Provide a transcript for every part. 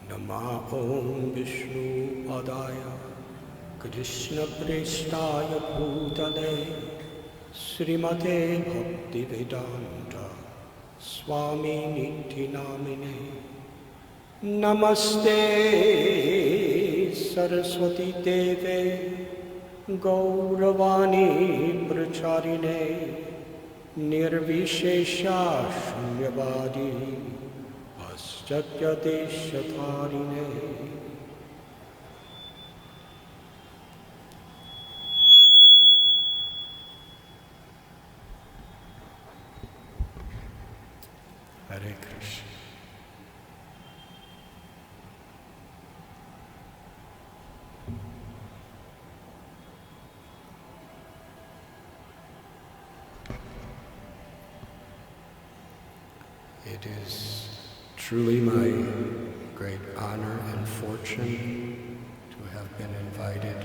Nama Om Vishnu Padaya Krishna Prestaya Bhutale Srimate Bhaktivedanta Swami Niti Namine Namaste Saraswati Deve Gauravani Pracharine Nirvishesha Shunyavadi Paschatya-deshatharine. Hare Krishna. It is truly my great honor and fortune to have been invited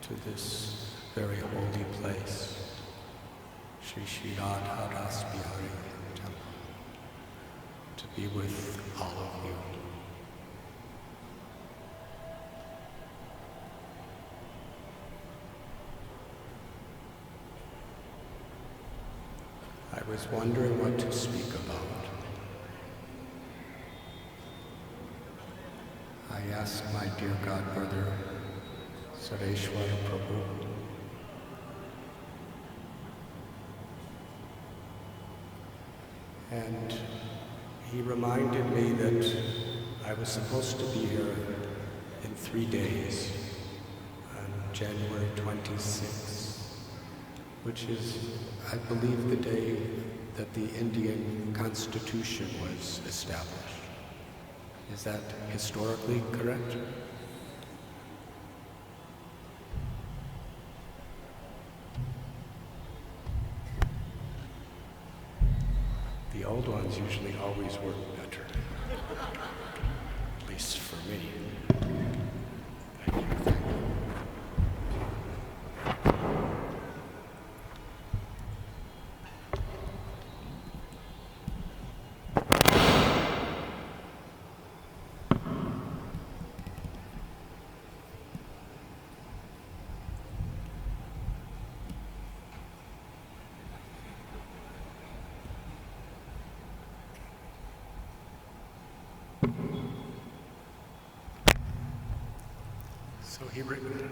to this very holy place, Sri Radhanath Temple, to be with all of you. I was wondering what to speak about. I asked my dear godbrother, Sareshwara Prabhu, and he reminded me that I was supposed to be here in 3 days, on January 26th, which is, I believe, the day that the Indian Constitution was established. Is that historically correct? The old ones usually always work better, at least for me. Thank you. So he written.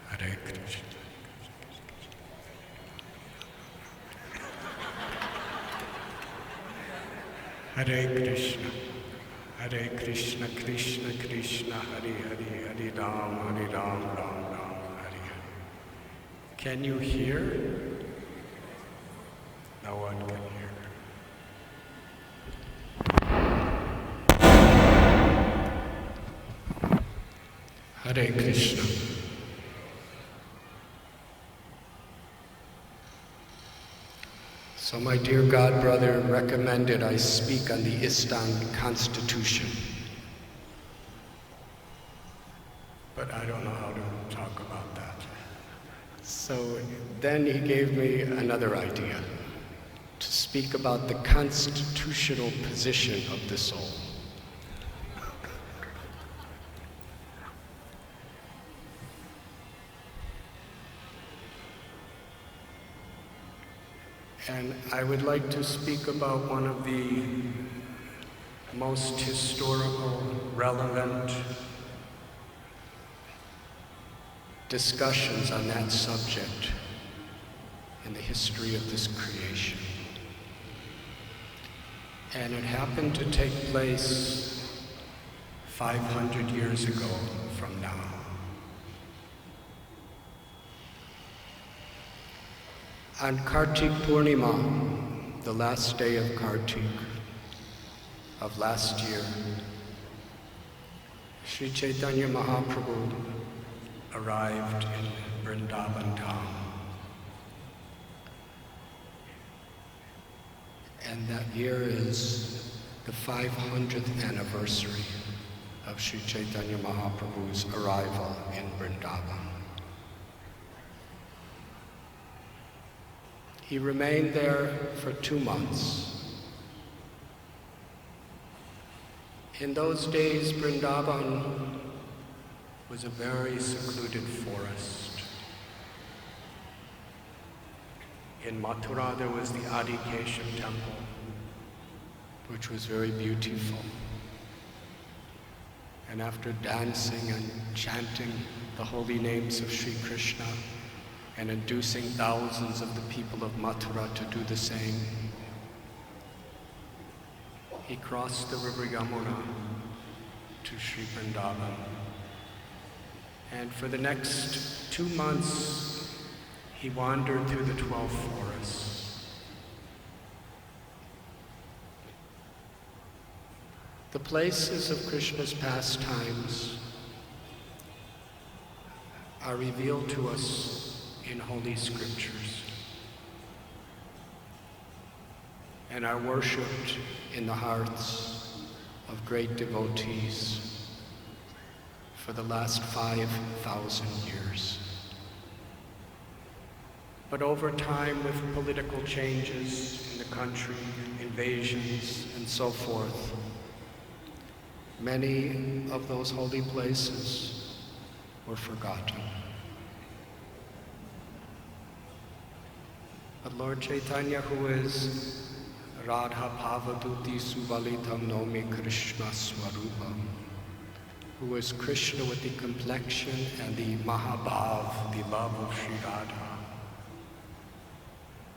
Hare Krishna. Hare Krishna. Hare Krishna, Krishna Krishna, Hare Hare, Hare Ram, Hare Ram, Ram Ram, Hare Hare. Can you hear? No one can hear. Hare Krishna. So my dear godbrother recommended I speak on the ISKCON Constitution. But I don't know how to talk about that. So then he gave me another idea, to speak about the constitutional position of the soul. And I would like to speak about one of the most historical, relevant discussions on that subject in the history of this creation. And it happened to take place 500 years ago from now. On Kartik Purnima, the last day of Kartik of last year, Sri Chaitanya Mahaprabhu arrived in Vrindavan town. And that year is the 500th anniversary of Sri Chaitanya Mahaprabhu's arrival in Vrindavan. He remained there for 2 months. In those days, Vrindavan was a very secluded forest. In Mathura, there was the Adikesha temple, which was very beautiful. And after dancing and chanting the holy names of Sri Krishna and inducing thousands of the people of Mathura to do the same, he crossed the river Yamuna to Sri Vrindavan. And for the next 2 months, he wandered through the 12 forests. The places of Krishna's pastimes are revealed to us in Holy Scriptures and are worshipped in the hearts of great devotees for the last 5,000 years. But over time, with political changes in the country, invasions, and so forth, many of those holy places were forgotten. But Lord Chaitanya, who is Radha Bhavaduti Suvalitam Nomi Krishna Swarupam, who is Krishna with the complexion and the Mahabhav, the love of Sri Radha.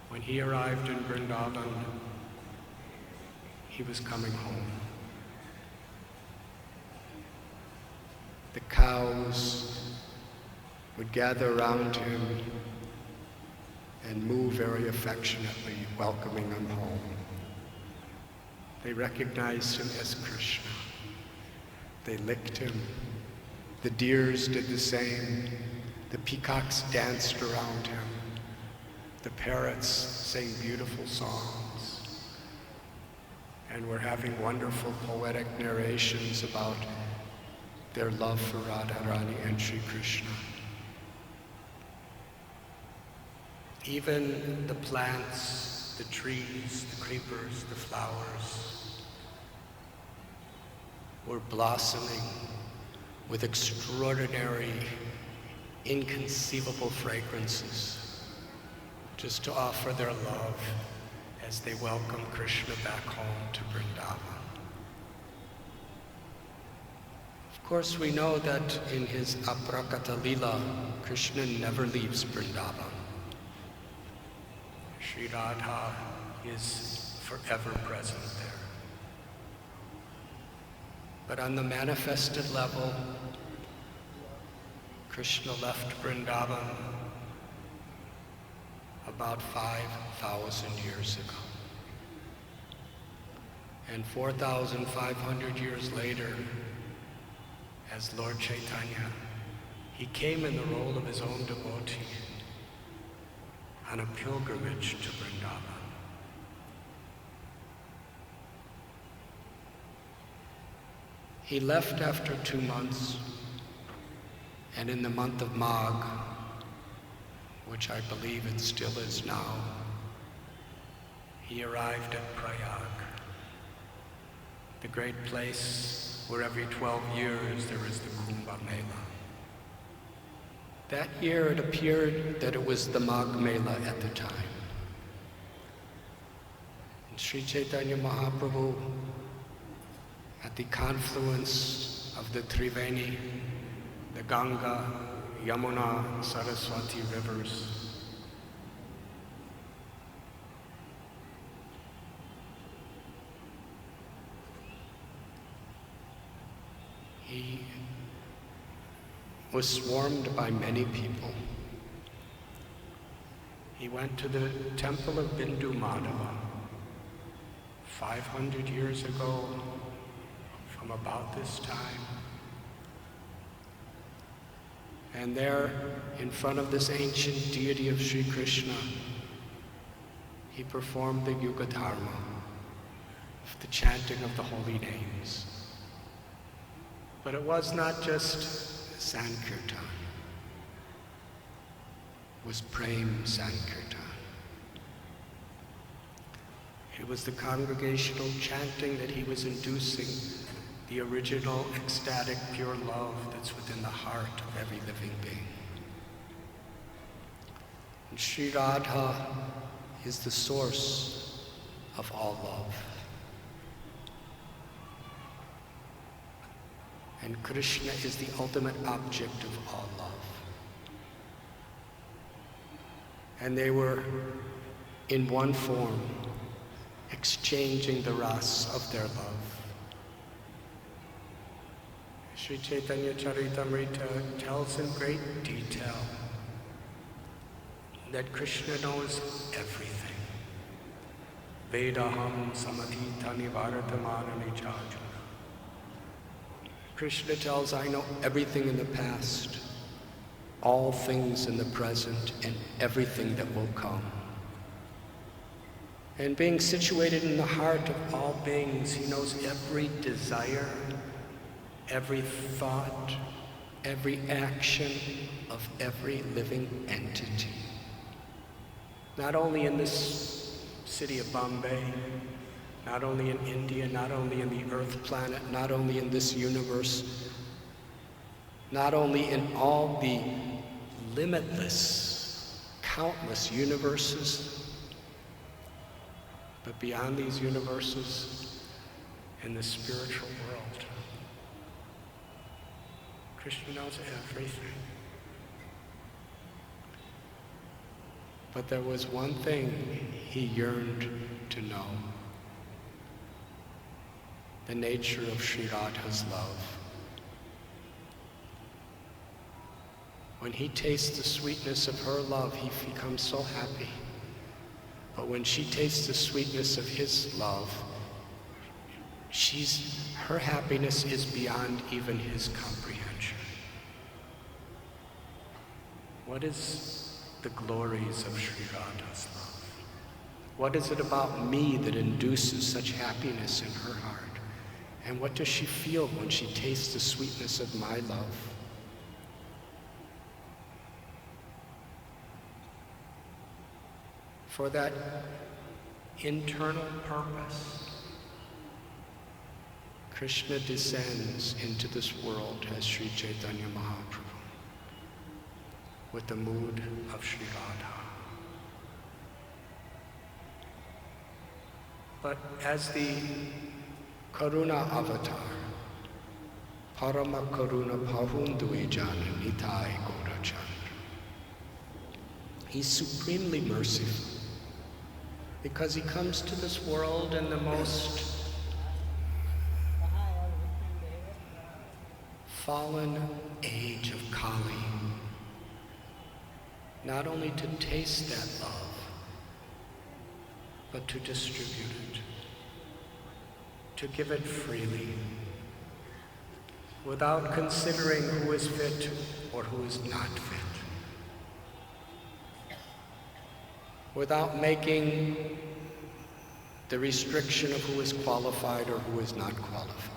When he arrived in Vrindavan, he was coming home. The cows would gather around him and moo very affectionately, welcoming him home. They recognized him as Krishna. They licked him. The deers did the same. The peacocks danced around him. The parrots sang beautiful songs and were having wonderful poetic narrations about their love for Radharani and Sri Krishna. Even the plants, the trees, the creepers, the flowers were blossoming with extraordinary, inconceivable fragrances, just to offer their love as they welcome Krishna back home to Vrindavan. Of course, we know that in his Aprakata Lila, Krishna never leaves Vrindavan. Sri Radha is forever present there. But on the manifested level, Krishna left Vrindavan about 5,000 years ago. And 4,500 years later, as Lord Chaitanya, he came in the role of his own devotee on a pilgrimage to Vrindavan. He left after 2 months, and in the month of Magh, which I believe it still is now, he arrived at Prayag, the great place where every 12 years there is the Kumbh Mela. That year it appeared that it was the Magh Mela at the time. And Sri Chaitanya Mahaprabhu, at the confluence of the Triveni, the Ganga, Yamuna, Saraswati rivers, he was swarmed by many people. He went to the temple of Bindu Madhava 500 years ago, from about this time. And there, in front of this ancient deity of Sri Krishna, he performed the Yuga Dharma, the chanting of the holy names. But it was not just Sankirtan. It was Prem Sankirtan. It was the congregational chanting that he was inducing, the original ecstatic pure love that's within the heart of every living being. And Sri Radha is the source of all love. And Krishna is the ultimate object of all love. And they were in one form, exchanging the ras of their love. Sri Chaitanya Charitamrita tells in great detail that Krishna knows everything. Vedaham samadhitani varatamani chajana. Krishna tells, I know everything in the past, all things in the present, and everything that will come. And being situated in the heart of all beings, he knows every desire, every thought, every action of every living entity. Not only in this city of Bombay, not only in India, not only in the earth planet, not only in this universe, not only in all the limitless, countless universes, but beyond these universes, in the spiritual world. Krishna knows everything. But there was one thing he yearned to know: the nature of Sri Radha's love. When he tastes the sweetness of her love, he becomes so happy. But when she tastes the sweetness of his love, her happiness is beyond even his comprehension. What is the glories of Sri Radha's love? What is it about me that induces such happiness in her heart? And what does she feel when she tastes the sweetness of my love? For that internal purpose, Krishna descends into this world as Sri Chaitanya Mahaprabhu with the mood of Sri Radha. But as the Karuna avatar, Parama Karuna Pahundui Jana Nitai Gaurachandra, he's supremely merciful because he comes to this world in the most fallen age of Kali, not only to taste that love, but to distribute it, to give it freely, without considering who is fit or who is not fit, without making the restriction of who is qualified or who is not qualified.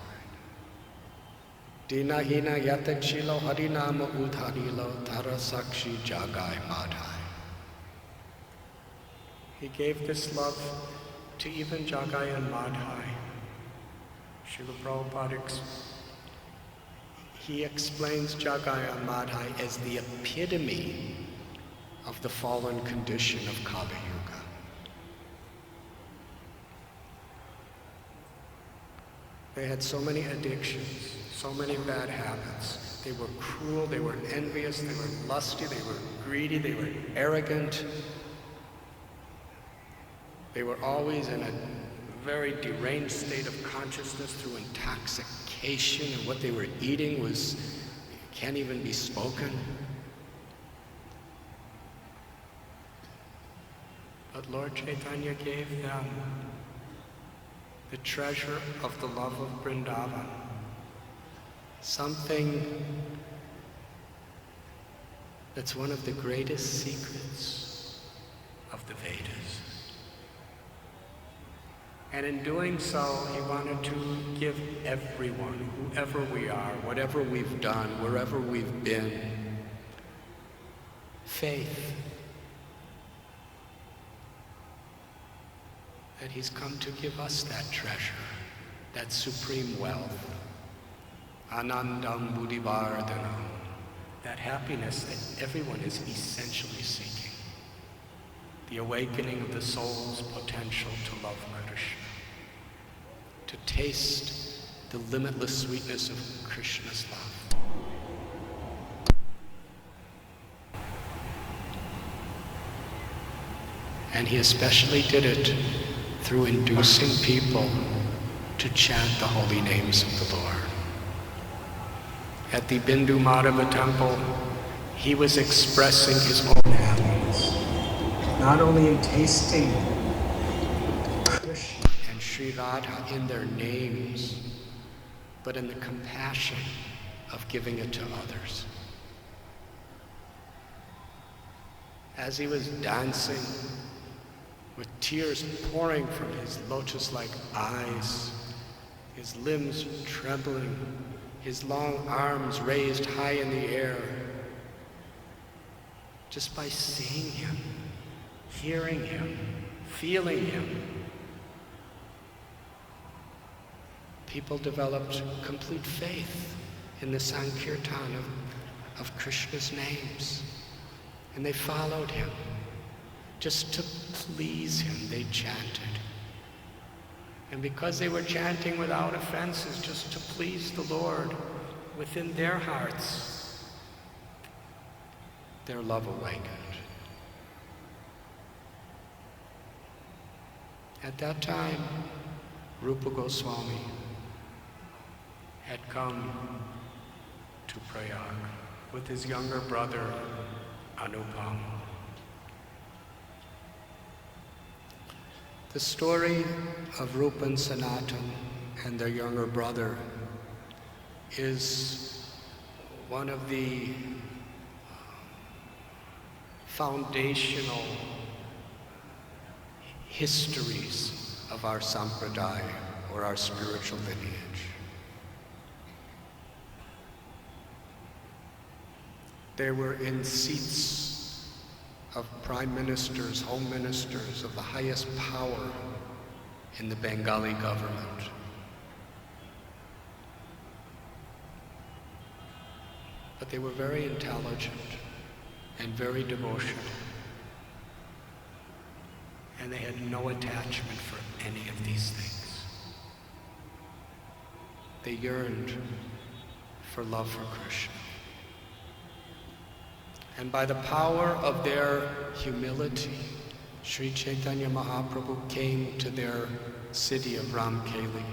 Dina hina yatakshilo harinama udharilo tarasakshi jagai madhai. He gave this love to even Jagai and Madhai. Srila Prabhupada he explains Jagai and Madhai as the epitome of the fallen condition of Kali Yuga. They had so many addictions, so many bad habits. They were cruel, they were envious, they were lusty, they were greedy, they were arrogant. They were always in a very deranged state of consciousness through intoxication, and what they were eating can't even be spoken. But Lord Chaitanya gave them the treasure of the love of Vrindavan, something that's one of the greatest secrets of the Vedas. And in doing so, he wanted to give everyone, whoever we are, whatever we've done, wherever we've been, faith that he's come to give us that treasure, that supreme wealth, Anandam Buddhivardhanam, that happiness that everyone is essentially seeking, the awakening of the soul's potential to love Krishna, to taste the limitless sweetness of Krishna's love. And he especially did it through inducing people to chant the holy names of the Lord. At the Bindu Madhava temple, he was expressing his own happiness, not only in tasting Krishna and Sri Radha in their names, but in the compassion of giving it to others. As he was dancing, with tears pouring from his lotus-like eyes, his limbs trembling, his long arms raised high in the air, just by seeing him, hearing him, feeling him, people developed complete faith in the Sankirtan of Krishna's names, and they followed him. Just to please him, they chanted. And because they were chanting without offenses, just to please the Lord, within their hearts, their love awakened. At that time, Rupa Goswami had come to Prayag with his younger brother, Anupam. The story of Rupa and Sanatan and their younger brother is one of the foundational histories of our sampradaya, or our spiritual lineage. They were in seats of prime ministers, home ministers of the highest power in the Bengali government. But they were very intelligent and very devotional. And they had no attachment for any of these things. They yearned for love for Krishna. And by the power of their humility, Sri Chaitanya Mahaprabhu came to their city of Ramkeli.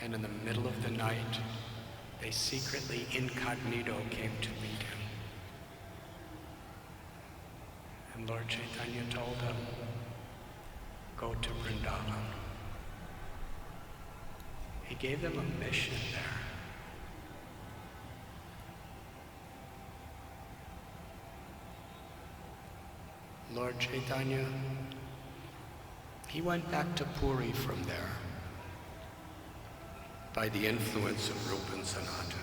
And in the middle of the night, they secretly, incognito, came to meet him. And Lord Chaitanya told them, go to Vrindavan. He gave them a mission there. Lord Chaitanya, he went back to Puri from there by the influence of Rupa and Sanatan.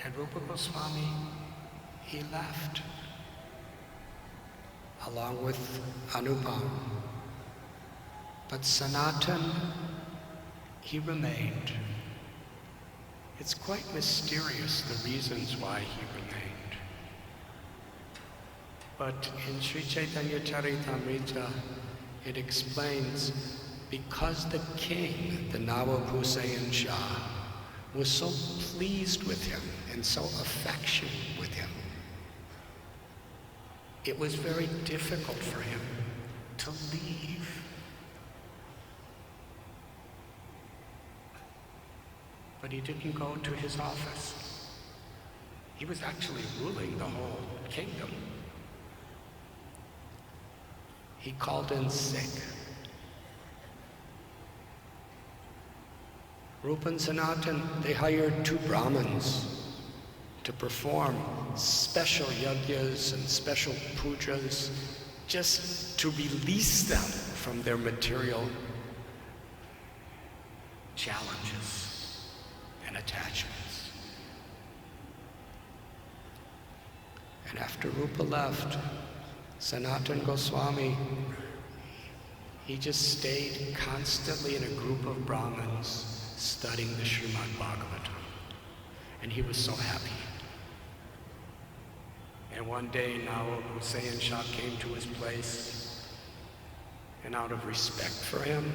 And Rupa Goswami, he left along with Anupam. But Sanatan, he remained. It's quite mysterious the reasons why he remained. But in Sri Chaitanya Charitamrita, it explains, because the king, the Nawab Hussain Shah, was so pleased with him and so affectionate with him, it was very difficult for him to leave. But he didn't go to his office. He was actually ruling the whole kingdom. He called in sick. Rupa and Sanatan, they hired 2 Brahmins to perform special yajnas and special pujas just to release them from their material challenges and attachments. And after Rupa left, Sanatana Goswami, he just stayed constantly in a group of Brahmins studying the Srimad Bhagavatam. And he was so happy. And one day, Nawab Hussain Shah came to his place, and out of respect for him,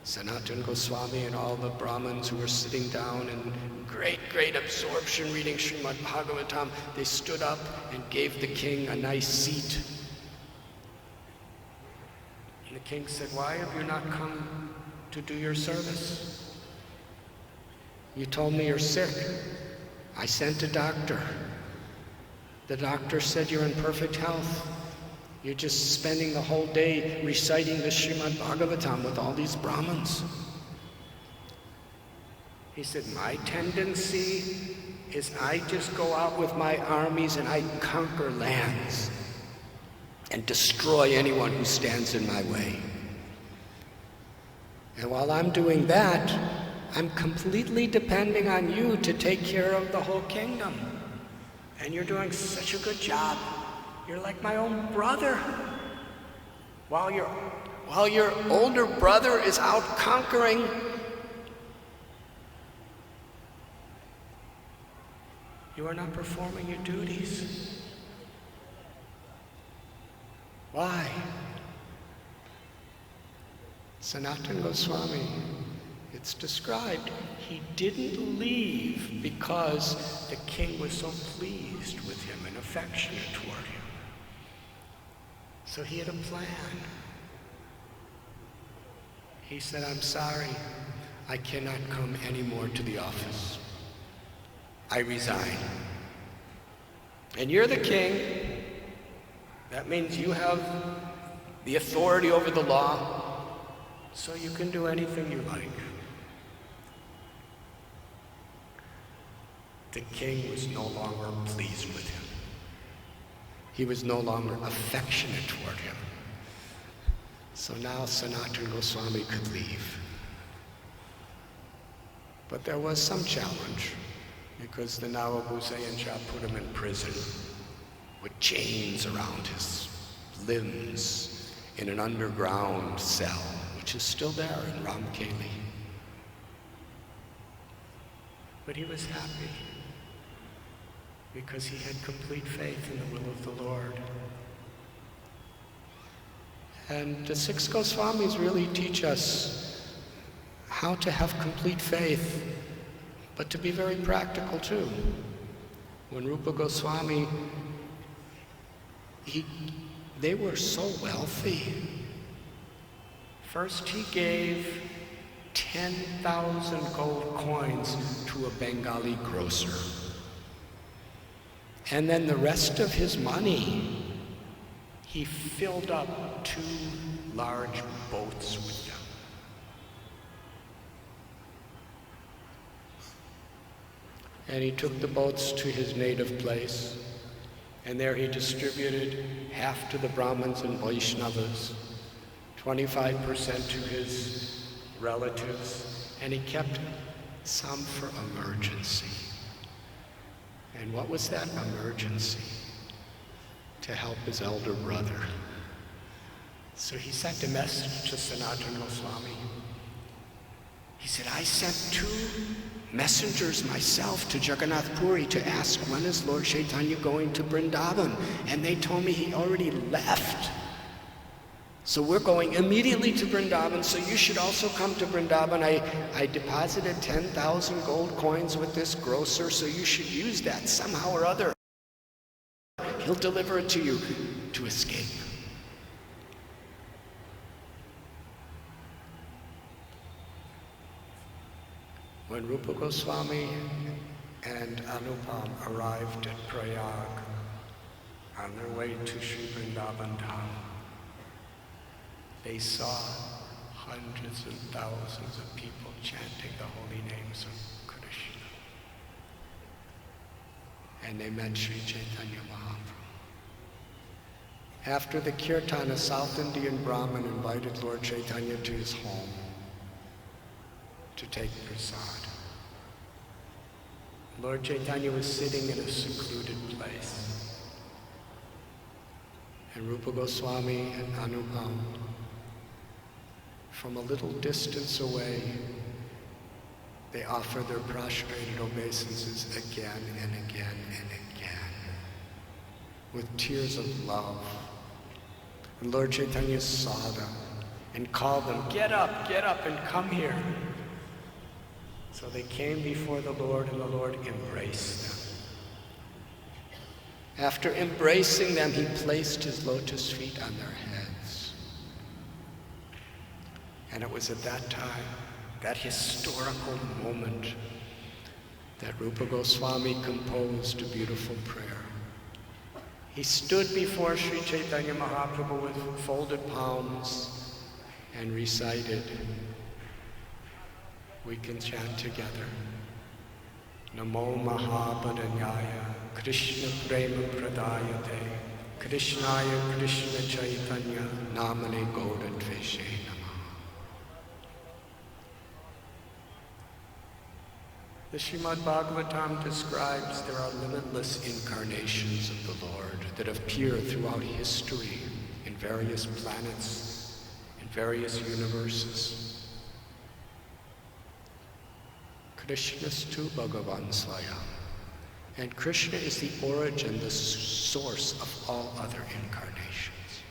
Sanatana Goswami and all the Brahmins who were sitting down in great absorption reading Srimad Bhagavatam, they stood up and gave the king a nice seat. And the king said, "Why have you not come to do your service? You told me you're sick. I sent a doctor. The doctor said you're in perfect health. You're just spending the whole day reciting the Srimad Bhagavatam with all these Brahmins." He said, "My tendency is I just go out with my armies and I conquer lands and destroy anyone who stands in my way. And while I'm doing that, I'm completely depending on you to take care of the whole kingdom. And you're doing such a good job. You're like my own brother. While your older brother is out conquering, you are not performing your duties. Why?" Sanatana Goswami, it's described, he didn't leave because the king was so pleased with him and affectionate toward him. So he had a plan. He said, "I'm sorry, I cannot come anymore to the office. I resign. And you're the king. That means you have the authority over the law, so you can do anything you like." The king was no longer pleased with him. He was no longer affectionate toward him. So now Sanatana Goswami could leave. But there was some challenge, because the Nawab Hussain Shah put him in prison with chains around his limbs in an underground cell, which is still there in Ramkeli. But he was happy, because he had complete faith in the will of the Lord. And the 6 Goswamis really teach us how to have complete faith, but to be very practical too. When Rupa Goswami, they were so wealthy. First he gave 10,000 gold coins to a Bengali grocer. And then the rest of his money, he filled up 2 large boats with them. And he took the boats to his native place, and there he distributed half to the Brahmins and Vaishnavas, 25% to his relatives, and he kept some for emergency. And what was that emergency? To help his elder brother. So he sent a message to Sanatana Goswami. He said, "I sent 2 messengers myself to Jagannath Puri to ask, when is Lord Chaitanya going to Vrindavan? And they told me he already left. So we're going immediately to Vrindavan, so you should also come to Vrindavan. I deposited 10,000 gold coins with this grocer, so you should use that somehow or other. He'll deliver it to you to escape." When Rupa Goswami and Anupam arrived at Prayag on their way to Sri Vrindavan Dham, they saw hundreds and thousands of people chanting the holy names of Krishna. And they met Sri Chaitanya Mahaprabhu. After the kirtan, a South Indian Brahmin invited Lord Chaitanya to his home to take prasad. Lord Chaitanya was sitting in a secluded place. and Rupa Goswami and Anupam, from a little distance away, they offer their prostrated obeisances again and again and again, with tears of love. And Lord Chaitanya saw them and called them, get up, and come here. So they came before the Lord, and the Lord embraced them. After embracing them, he placed his lotus feet on their heads. And it was at that time, that historical moment, that Rupa Goswami composed a beautiful prayer. He stood before Sri Chaitanya Mahaprabhu with folded palms and recited. We can chant together. Namo Mahabharanyaya Krishna Prema Pradayate Krishnaya Krishna Chaitanya Namane Gauda Dveshe Namaha. The Srimad Bhagavatam describes there are limitless incarnations of the Lord that appear throughout history in various planets, in various universes. Krishnastu Bhagavan Swayam. And Krishna is the origin, the source of all other incarnations.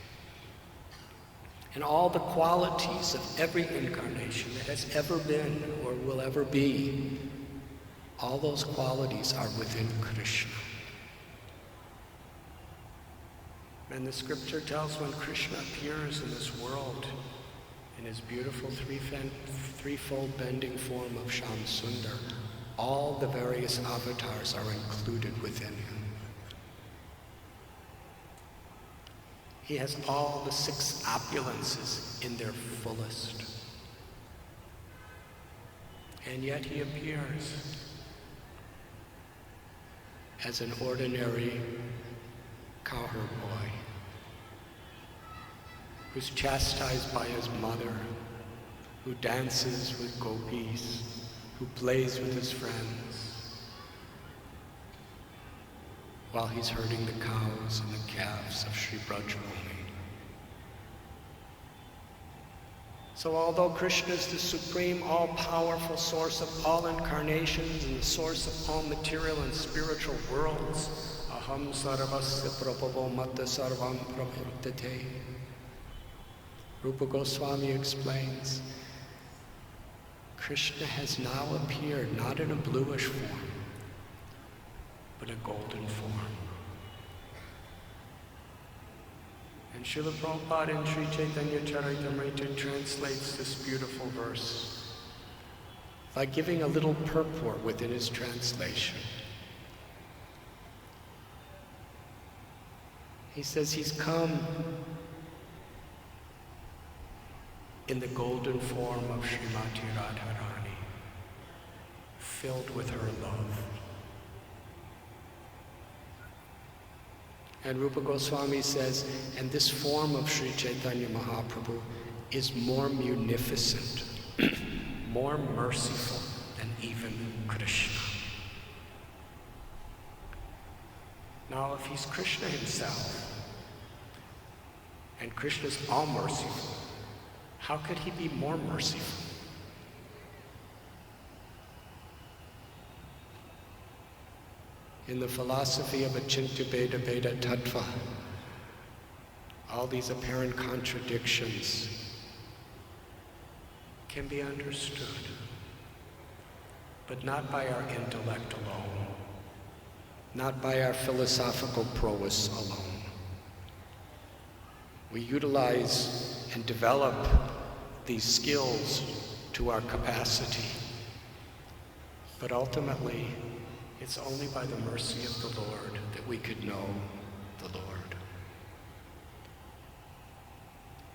And all the qualities of every incarnation that has ever been or will ever be, all those qualities are within Krishna. And the scripture tells when Krishna appears in this world, in his beautiful threefold bending form of Shyam Sundar, all the various avatars are included within him. He has all the 6 opulences in their fullest. And yet he appears as an ordinary cowherd boy who's chastised by his mother, who dances with gopis, who plays with his friends, while he's herding the cows and the calves of Sri Brajamani. So although Krishna is the supreme, all-powerful source of all incarnations and the source of all material and spiritual worlds, aham sarvasya prabhavo matta sarvam prabhavtate, Rupa Goswami explains, Krishna has now appeared not in a bluish form, but a golden form. And Srila Prabhupada in Sri Chaitanya Charitamrita translates this beautiful verse by giving a little purport within his translation. He says he's come in the golden form of Srimati Radharani, filled with her love. And Rupa Goswami says, and this form of Sri Chaitanya Mahaprabhu is more munificent, more merciful than even Krishna. Now, if he's Krishna himself, and Krishna's all merciful, how could he be more merciful? In the philosophy of Achintya Bheda Bheda Tattva, all these apparent contradictions can be understood, but not by our intellect alone, not by our philosophical prowess alone. We utilize and develop these skills to our capacity, but ultimately, it's only by the mercy of the Lord that we could know the Lord.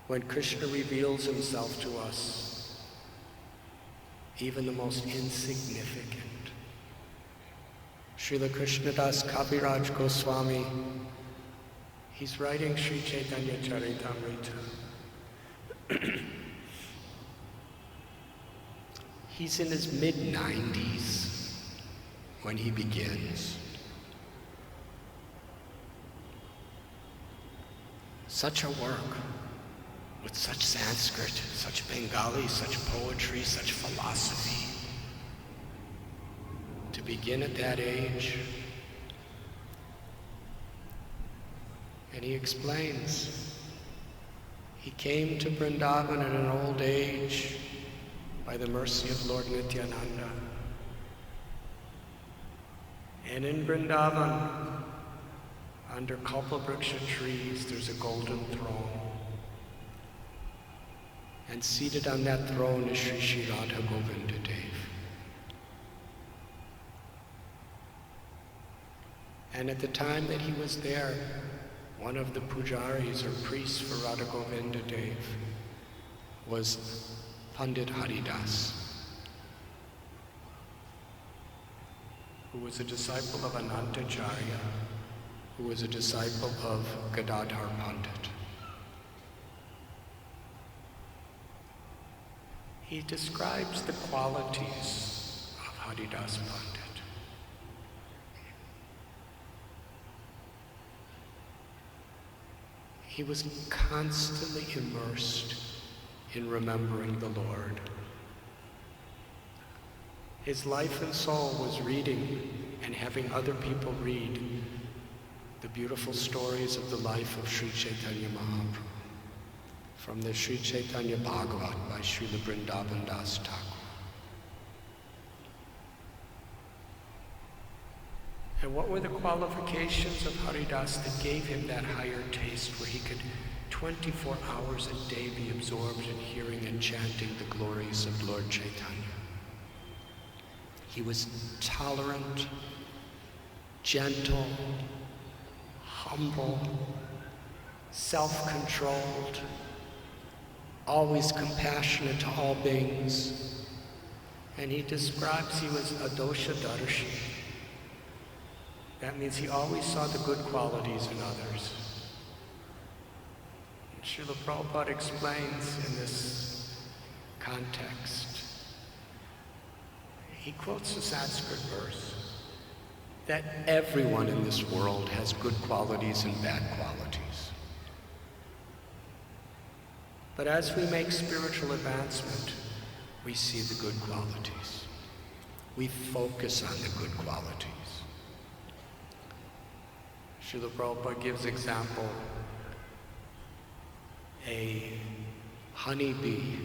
When Krishna reveals himself to us, even the most insignificant, Srila Krishnadas Kaviraj Goswami, he's writing Sri Chaitanya Charitamrita. He's in his mid-90s when he begins. such a work with such Sanskrit, such Bengali, such poetry, such philosophy. To begin at that age. And he explains, he came to Vrindavan at an old age by the mercy of Lord Nityananda. And in Vrindavan, under Kalpavriksha trees, there's a golden throne. And seated on that throne is Sri Sri Radha Govinda Dev. And at the time that he was there, one of the pujaris or priests for Radha Govinda Dev was Pandit Haridas, who was a disciple of Anantacharya, who was a disciple of Gadadhar Pandit. He describes the qualities of Haridas Pandit. He was constantly immersed in remembering the Lord. His life and soul was reading and having other people read the beautiful stories of the life of Sri Chaitanya Mahaprabhu from the Sri Chaitanya Bhagavat by Srila Vrindavan Das Thakur. And what were the qualifications of Haridas that gave him that higher taste where he could 24 hours a day be absorbed in hearing and chanting the glories of Lord Chaitanya? He was tolerant, gentle, humble, self-controlled, always compassionate to all beings. And he describes he was a dosha darshi. That means he always saw the good qualities in others. And Srila Prabhupada explains in this context, he quotes a Sanskrit verse, that everyone in this world has good qualities and bad qualities. But as we make spiritual advancement, we see the good qualities. We focus on the good qualities. Srila Prabhupada gives example, a honeybee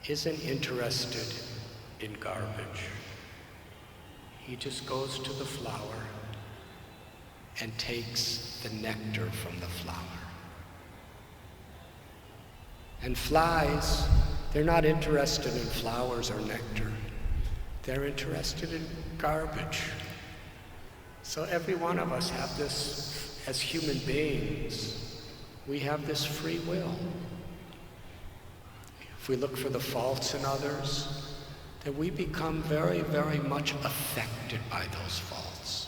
isn't interested in garbage. He just goes to the flower and takes the nectar from the flower. And flies, they're not interested in flowers or nectar. They're interested in garbage. So every one of us have this, as human beings, we have this free will. If we look for the faults in others, then we become very, very much affected by those faults.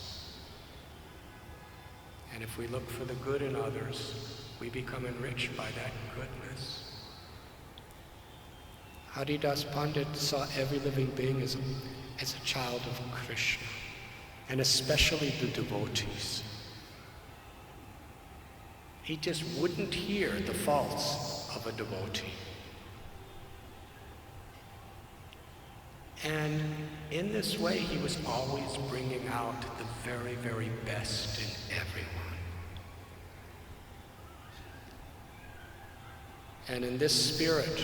And if we look for the good in others, we become enriched by that goodness. Haridas Pandit saw every living being as a child of Krishna, and especially the devotees. He just wouldn't hear the faults of a devotee. And in this way, he was always bringing out the very, very best in everyone. And in this spirit,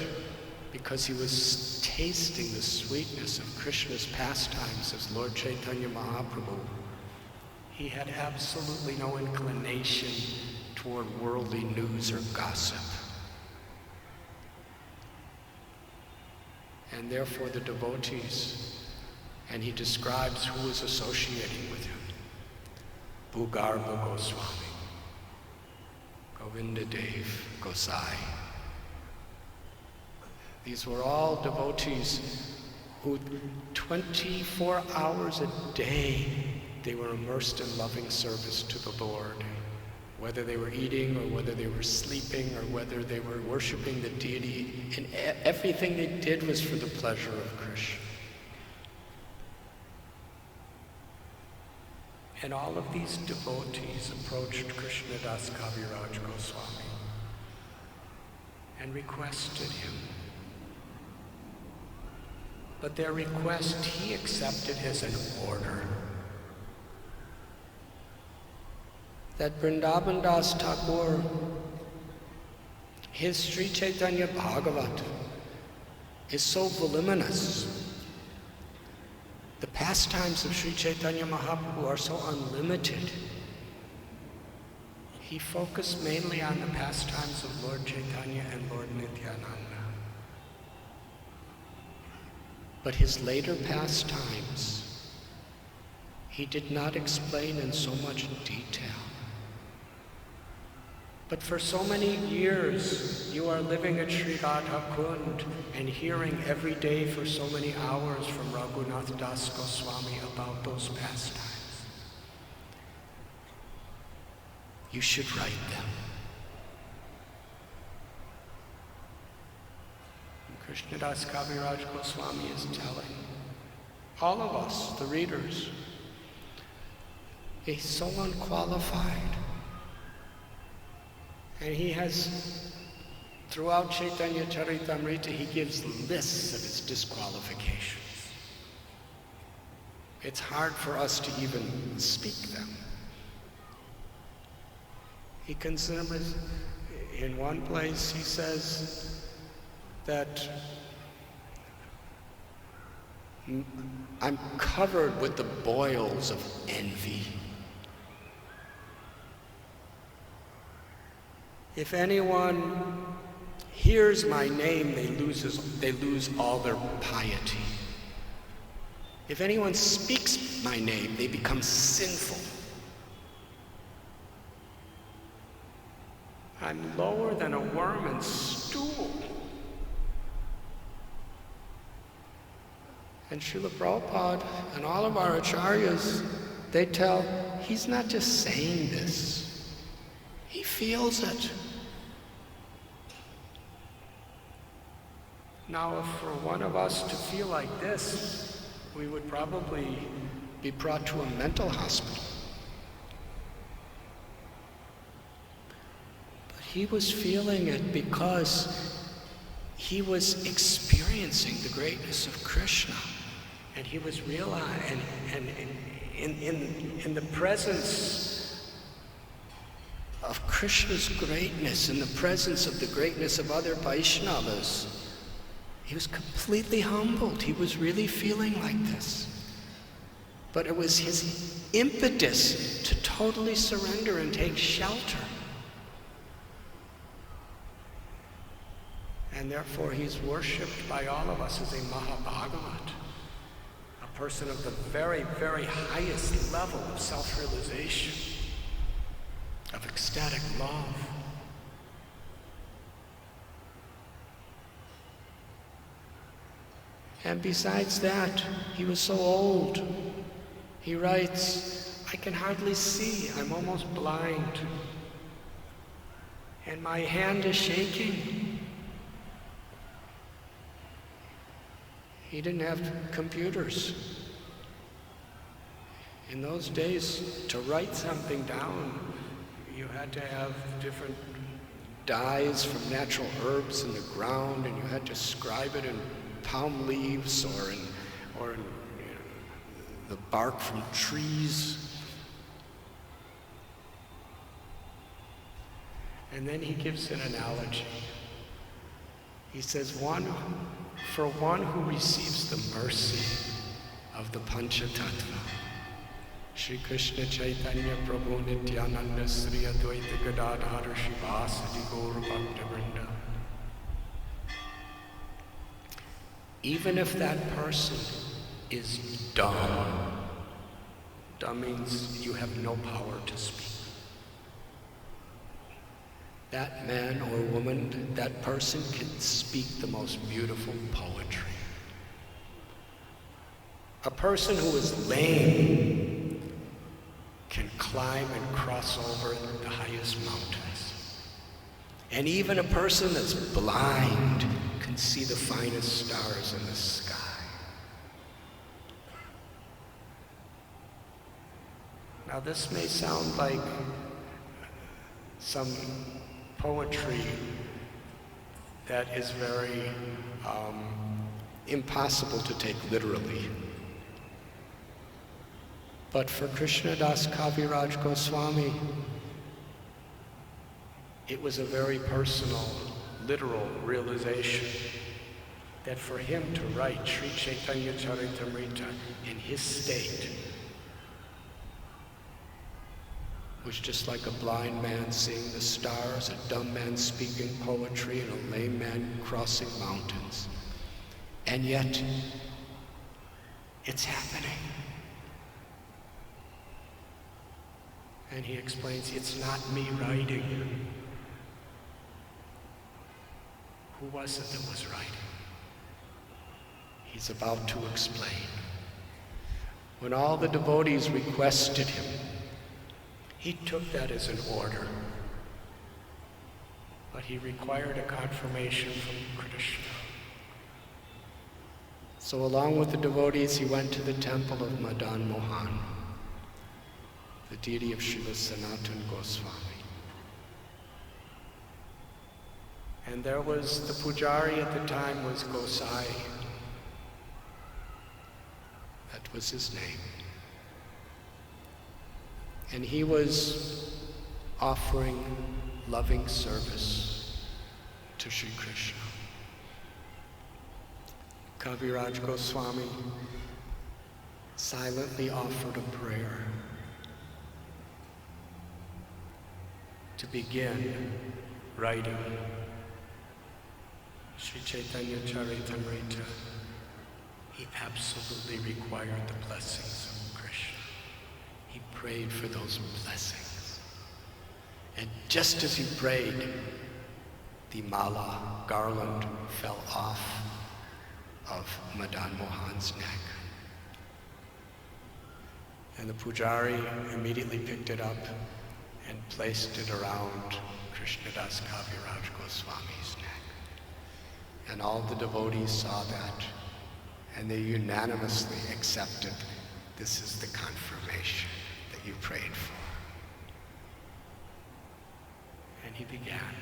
because he was tasting the sweetness of Krishna's pastimes as Lord Chaitanya Mahaprabhu, he had absolutely no inclination toward worldly news or gossip. And therefore the devotees, and he describes who was associating with him. Bhugarbha Goswami, Govinda Dev Gosai. These were all devotees who 24 hours a day, they were immersed in loving service to the Lord. Whether they were eating or whether they were sleeping or whether they were worshiping the deity, and everything they did was for the pleasure of Krishna. And all of these devotees approached Krishnadas Kaviraj Goswami and requested him. But their request he accepted as an order. That Vrindavan Das Thakur, his Sri Chaitanya Bhagavat is so voluminous. The pastimes of Sri Chaitanya Mahaprabhu are so unlimited. He focused mainly on the pastimes of Lord Chaitanya and Lord Nityananda. But his later pastimes, he did not explain in so much detail. But for so many years, you are living at Sri Radha Kund and hearing every day for so many hours from Raghunath Das Goswami about those pastimes. You should write them. And Krishnadas Kaviraj Goswami is telling all of us, the readers, he's so unqualified. And he has, throughout Chaitanya Charitamrita, he gives lists of his disqualifications. It's hard for us to even speak them. He considers, in one place he says that I'm covered with the boils of envy. If anyone hears my name, they lose all their piety. If anyone speaks my name, they become sinful. I'm lower than a worm and stool. And Srila Prabhupada and all of our acharyas, they tell, he's not just saying this. He feels it. Now, if for one of us to feel like this, we would probably be brought to a mental hospital. But he was feeling it because he was experiencing the greatness of Krishna. And he was realizing, and in the presence of Krishna's greatness, in the presence of the greatness of other Vaishnavas, he was completely humbled. He was really feeling like this. But it was his impetus to totally surrender and take shelter. And therefore he's worshipped by all of us as a Mahabhagavat, a person of the very, very highest level of self-realization, of ecstatic love. And besides that, he was so old. He writes, I can hardly see, I'm almost blind. And my hand is shaking. He didn't have computers. In those days, to write something down, you had to have different dyes from natural herbs in the ground, and you had to scribe it in palm leaves or in the bark from trees. And then he gives an analogy. He says, for one who receives the mercy of the Panchatattva, Shri Krishna Chaitanya Prabhu Nityananda Sri Advaita Gadadhara Shivasati Gaura Bhakta Vrinda, even if that person is dumb, dumb means you have no power to speak. That man or woman, that person can speak the most beautiful poetry. A person who is lame can climb and cross over the highest mountains. And even a person that's blind can see the finest stars in the sky. Now this may sound like some poetry that is very impossible to take literally. But for Krishnadas Kaviraj Goswami, it was a very personal, literal realization that for him to write Sri Chaitanya Charitamrita in his state was just like a blind man seeing the stars, a dumb man speaking poetry, and a lame man crossing mountains. And yet, it's happening. And he explains, it's not me writing. Who was it that was writing? He's about to explain. When all the devotees requested him, he took that as an order. But he required a confirmation from Krishna. So along with the devotees, he went to the temple of Madan Mohan, the deity of Srila Sanatana Goswami. And there was the pujari at the time was Gosai. That was his name. And he was offering loving service to Sri Krishna. Kaviraj Goswami silently offered a prayer to begin writing Sri Chaitanya Charitamrita. He absolutely required the blessings of Krishna. He prayed for those blessings. And just as he prayed, the mala, garland, fell off of Madan Mohan's neck. And the pujari immediately picked it up and placed it around Krishnadas Kaviraj Goswami's neck. And all the devotees saw that, and they unanimously accepted, this is the confirmation that you prayed for. And he began.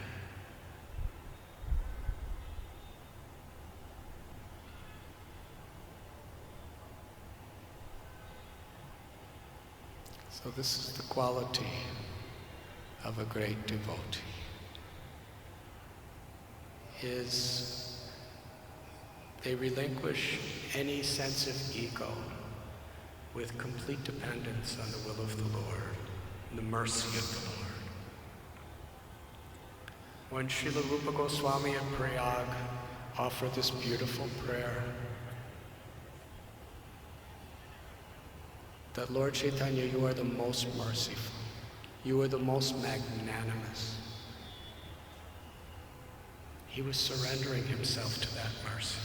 So this is the quality of a great devotee. They relinquish any sense of ego with complete dependence on the will of the Lord and the mercy of the Lord. When Srila Rupa Goswami at Prayag offered this beautiful prayer, that Lord Chaitanya, you are the most merciful, you are the most magnanimous. He was surrendering himself to that mercy.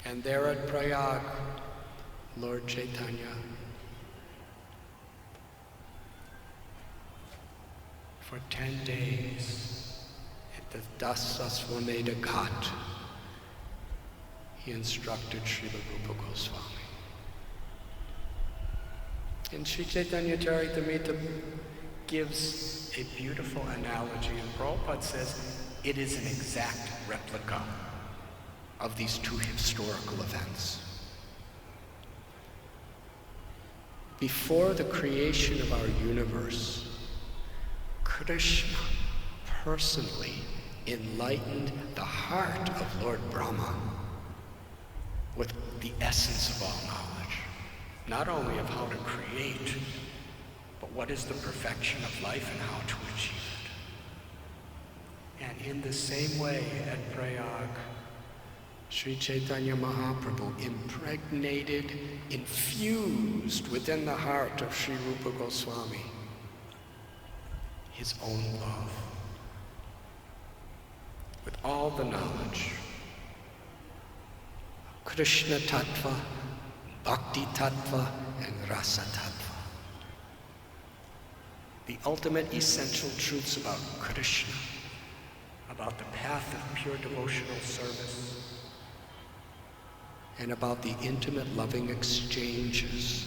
And there at Prayag, Lord Chaitanya, for 10 days at the Dasaswamedha Ghat, he instructed Srila Rupa Goswami. And Sri Chaitanya Charitamrita gives a beautiful analogy, and Prabhupada says it is an exact replica of these two historical events. Before the creation of our universe, Krishna personally enlightened the heart of Lord Brahma with the essence of all knowledge, not only of how to create, but what is the perfection of life and how to achieve it. And in the same way at Prayag, Sri Chaitanya Mahaprabhu impregnated, infused within the heart of Sri Rupa Goswami his own love with all the knowledge of Krishna Tattva, Bhakti Tattva, and Rasa Tattva. The ultimate essential truths about Krishna, about the path of pure devotional service, and about the intimate loving exchanges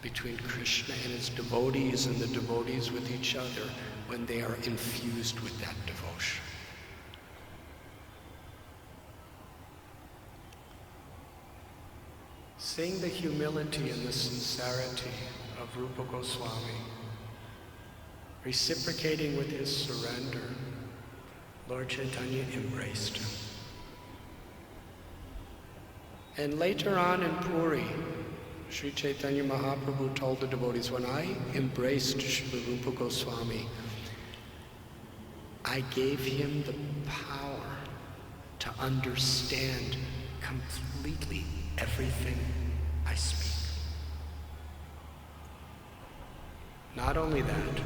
between Krishna and his devotees and the devotees with each other when they are infused with that devotion. Seeing the humility and the sincerity of Rupa Goswami, reciprocating with his surrender, Lord Chaitanya embraced him. And later on in Puri, Sri Chaitanya Mahaprabhu told the devotees, when I embraced Sri Rupa Goswami, I gave him the power to understand completely everything I speak. Not only that,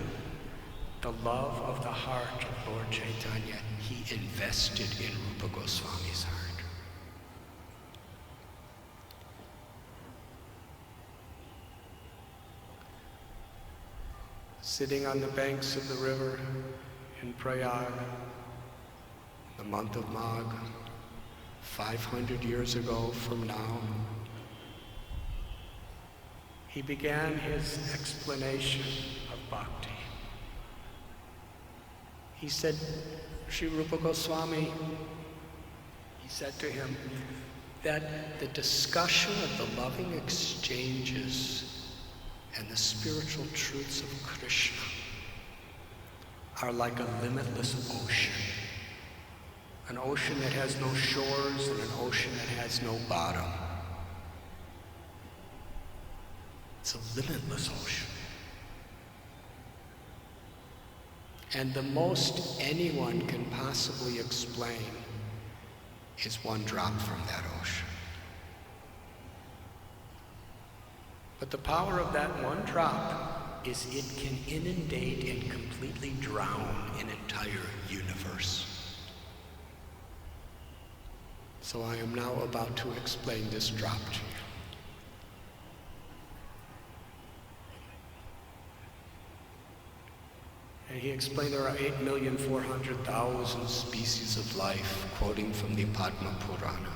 the love of the heart of Lord Chaitanya, he invested in Rupa Goswami's heart. Sitting on the banks of the river in Prayag, the month of Magh, 500 years ago from now, he began his explanation of bhakti. He said, Sri Rupa Goswami, he said to him that the discussion of the loving exchanges and the spiritual truths of Krishna are like a limitless ocean. An ocean that has no shores and an ocean that has no bottom. It's a limitless ocean. And the most anyone can possibly explain is one drop from that ocean. But the power of that one drop is it can inundate and completely drown an entire universe. So I am now about to explain this drop to you. And he explained there are 8,400,000 species of life, quoting from the Padma Purana.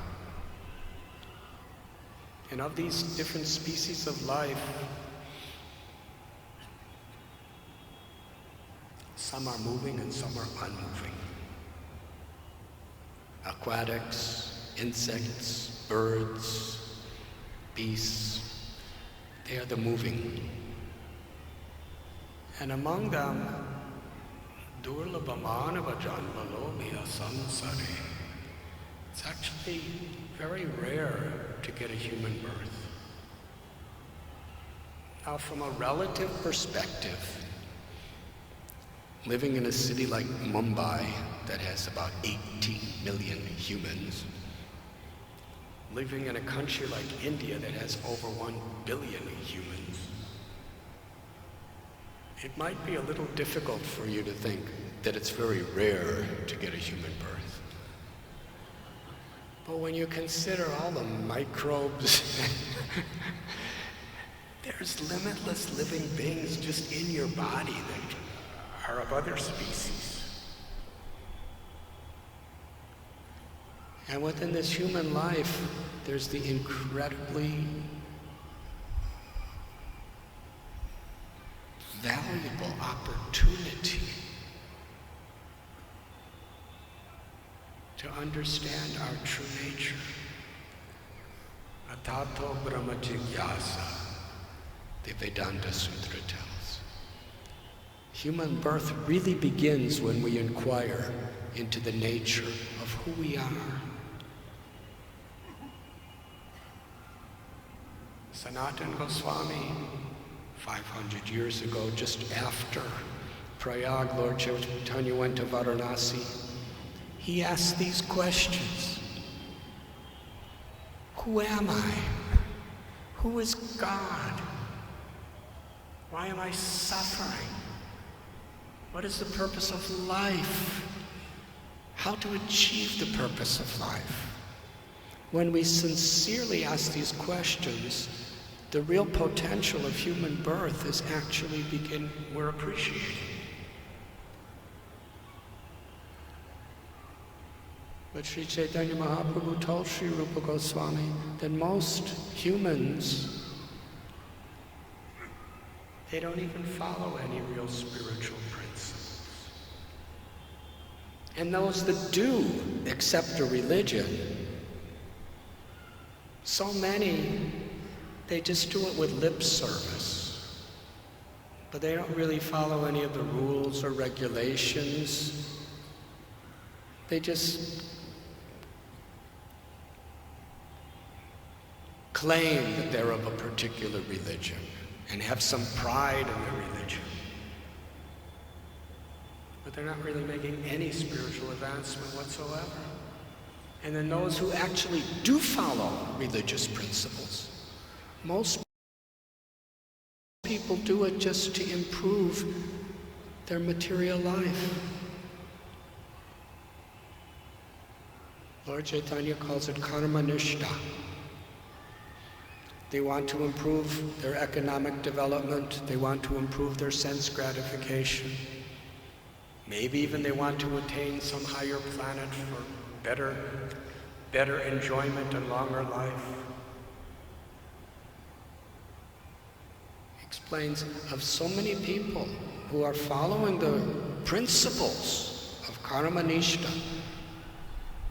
And of these different species of life, some are moving and some are unmoving. Aquatics, insects, birds, beasts, they are the moving. And among them, Durlabhamanava Janmalomiya Sansari. It's actually very rare to get a human birth. Now, from a relative perspective, living in a city like Mumbai that has about 18 million humans, living in a country like India that has over 1 billion humans, it might be a little difficult for you to think that it's very rare to get a human birth. But when you consider all the microbes, there's limitless living beings just in your body that are of other species. And within this human life, there's the incredibly valuable opportunity to understand our true nature. Atato Brahma Jigyasa, the Vedanta Sutra tells. Human birth really begins when we inquire into the nature of who we are. Sanatana Goswami, 500 years ago, just after Prayag, Lord Chaitanya went to Varanasi, he asked these questions. Who am I? Who is God? Why am I suffering? What is the purpose of life? How to achieve the purpose of life? When we sincerely ask these questions, the real potential of human birth is actually we're appreciating. But Sri Chaitanya Mahaprabhu told Sri Rupa Goswami that most humans, they don't even follow any real spiritual principles. And those that do accept a religion, so many, they just do it with lip service. But they don't really follow any of the rules or regulations. They just claim that they're of a particular religion and have some pride in their religion. But they're not really making any spiritual advancement whatsoever. And then those who actually do follow religious principles, most people do it just to improve their material life. Lord Chaitanya calls it karma nishta. They want to improve their economic development. They want to improve their sense gratification. Maybe even they want to attain some higher planet for better enjoyment and longer life. He explains of so many people who are following the principles of karma nishta.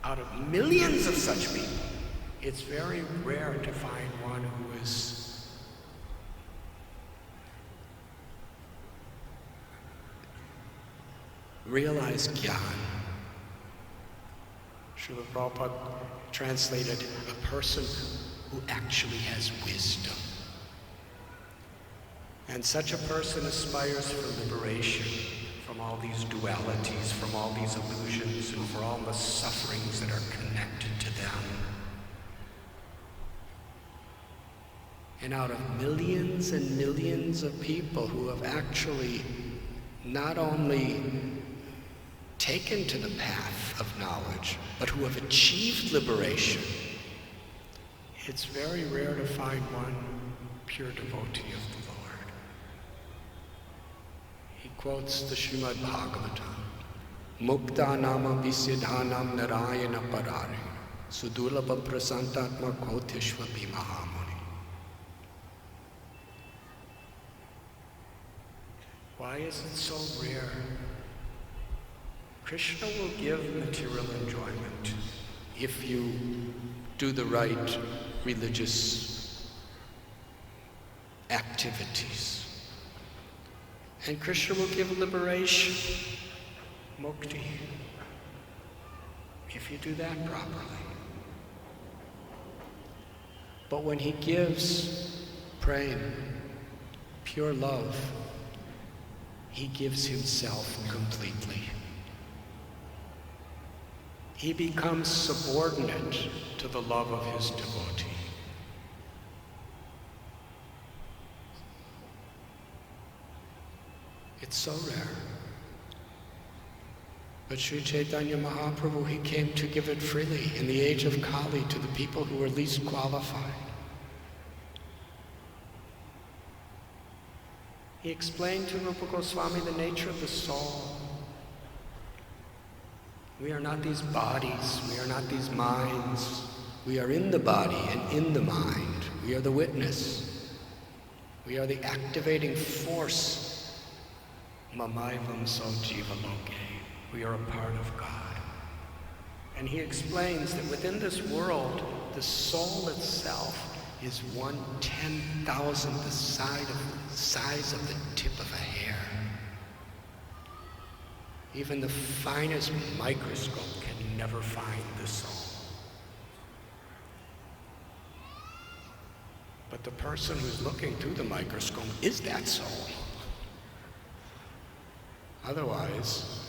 Out of millions of such people, it's very rare to find one who is realized jnana. Srila Prabhupada translated a person who actually has wisdom. And such a person aspires for liberation from all these dualities, from all these illusions, and for all the sufferings that are connected to them. And out of millions and millions of people who have actually not only taken to the path of knowledge, but who have achieved liberation, it's very rare to find one pure devotee of the Lord. He quotes the Srimad Bhagavatam, Mukta nama visidhanam narayana parare, sudulabha prasantatma kotishva bimahamuni. Why is it so rare? Krishna will give material enjoyment if you do the right religious activities. And Krishna will give liberation, mukti, if you do that properly. But when he gives prema, pure love, he gives himself completely. He becomes subordinate to the love of his devotee. It's so rare. But Sri Chaitanya Mahaprabhu, he came to give it freely in the age of Kali to the people who were least qualified. He explained to Rupa Goswami the nature of the soul. We are not these bodies, we are not these minds. We are in the body and in the mind. We are the witness. We are the activating force. Mamaivam so jiva loke. We are a part of God. And he explains that within this world, the soul itself is 1/10,000th the size of the tip of a hair. Even the finest microscope can never find the soul. But the person who's looking through the microscope is that soul. Otherwise,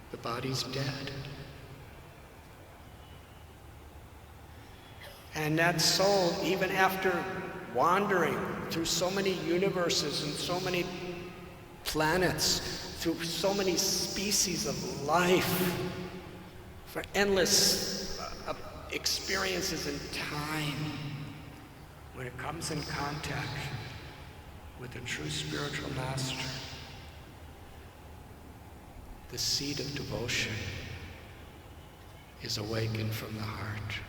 the body's dead. And that soul, even after wandering through so many universes and so many planets, through so many species of life, for endless experiences in time, when it comes in contact with a true spiritual master, the seed of devotion is awakened from the heart.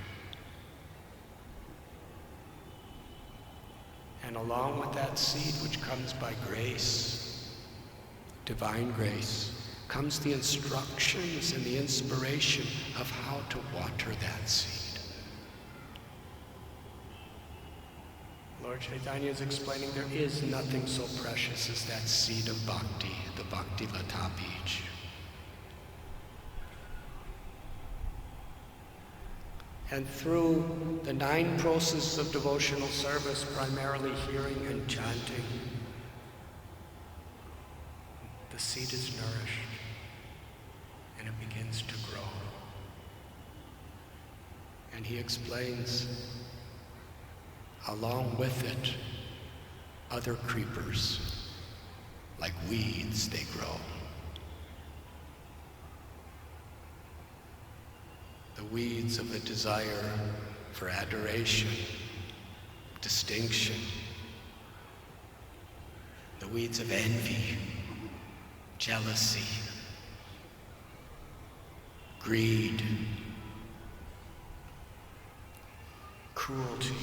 And along with that seed which comes by grace, divine grace, comes the instructions and the inspiration of how to water that seed. Lord Chaitanya is explaining there is nothing so precious as that seed of bhakti, the bhakti lata bij. And through the 9 processes of devotional service, primarily hearing and chanting, the seed is nourished and it begins to grow. And he explains, along with it, other creepers, like weeds, they grow. The weeds of the desire for adoration, distinction, the weeds of envy, jealousy, greed, cruelty.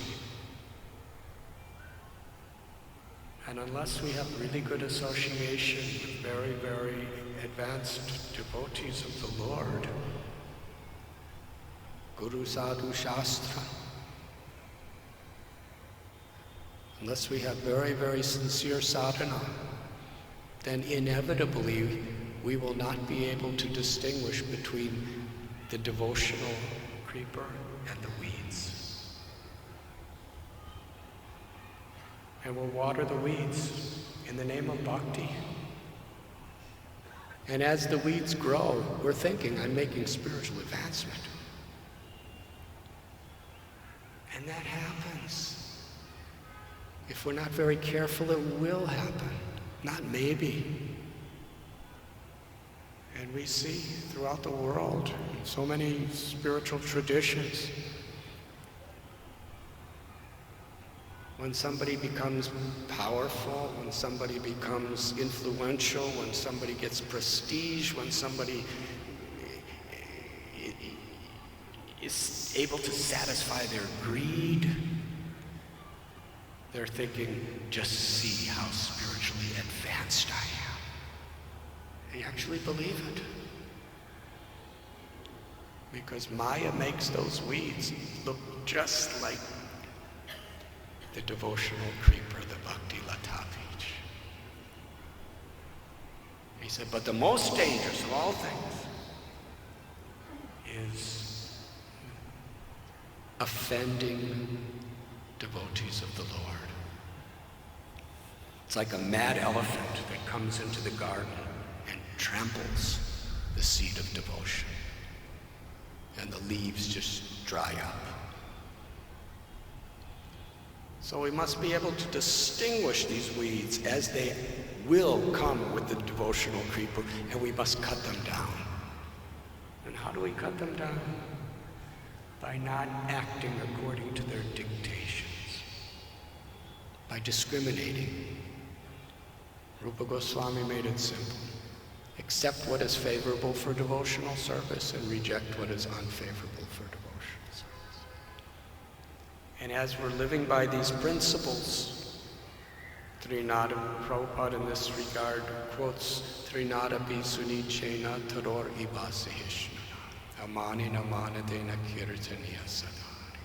And unless we have really good association with very, very advanced devotees of the Lord, Guru Sadhu Shastra, unless we have very, very sincere sadhana, then inevitably we will not be able to distinguish between the devotional creeper and the weeds. And we'll water the weeds in the name of bhakti. And as the weeds grow, we're thinking, I'm making spiritual advancement. And that happens. If we're not very careful, it will happen. Not maybe. And we see throughout the world so many spiritual traditions. When somebody becomes powerful, when somebody becomes influential, when somebody gets prestige, when somebody is able to satisfy their greed, they're thinking, just see how spiritually advanced I am. They actually believe it. Because Maya makes those weeds look just like the devotional creeper, the bhakti lata bij. He said, but the most dangerous of all things is offending devotees of the Lord. It's like a mad elephant that comes into the garden and tramples the seed of devotion. And the leaves just dry up. So we must be able to distinguish these weeds as they will come with the devotional creeper, and we must cut them down. And how do we cut them down? By not acting according to their dictations, by discriminating. Rupa Goswami made it simple. Accept what is favorable for devotional service and reject what is unfavorable for devotional service. And as we're living by these principles, Trinada Prabhupada in this regard quotes Trinada Bisunicena Taror Ibasihishna. Amani namana dena kirtaniya sadhari.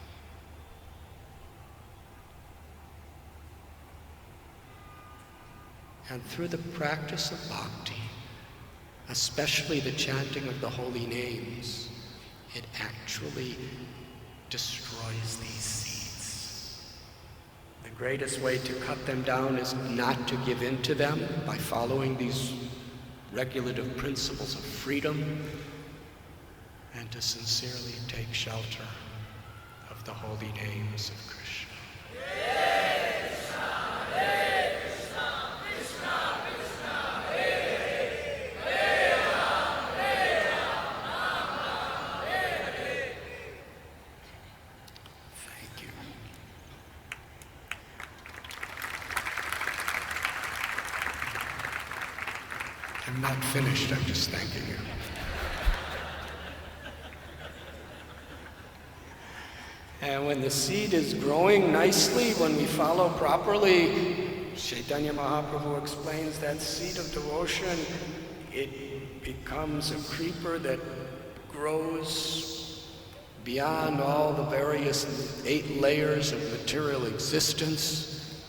And through the practice of bhakti, especially the chanting of the holy names, it actually destroys these seeds. The greatest way to cut them down is not to give in to them by following these regulative principles of freedom, and to sincerely take shelter of the holy names of Krishna. Hare Krishna, Hare Krishna, Krishna Krishna, Hare Hare, Hare Ram, Hare Ram, Ram Ram, Hare Hare. Thank you. I'm not finished, I'm just thanking you. And when the seed is growing nicely, when we follow properly, Chaitanya Mahaprabhu explains that seed of devotion, it becomes a creeper that grows beyond all the various 8 layers of material existence.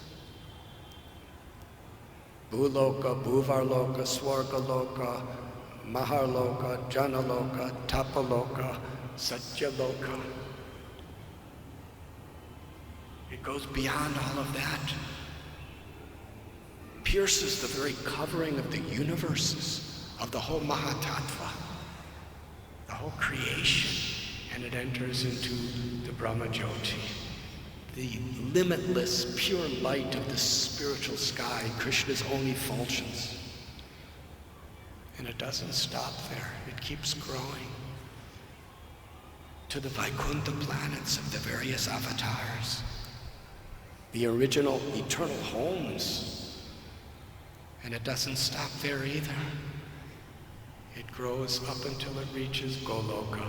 Bhuloka, Bhuvarloka, Swargaloka, Maharloka, Janaloka, Tapaloka, Satyaloka. It goes beyond all of that. Pierces the very covering of the universes, of the whole Mahatattva, the whole creation, and it enters into the Brahmajyoti, the limitless, pure light of the spiritual sky, Krishna's own effulgence. And it doesn't stop there. It keeps growing to the Vaikuntha planets of the various avatars, the original eternal homes. And it doesn't stop there either. It grows up until it reaches Goloka,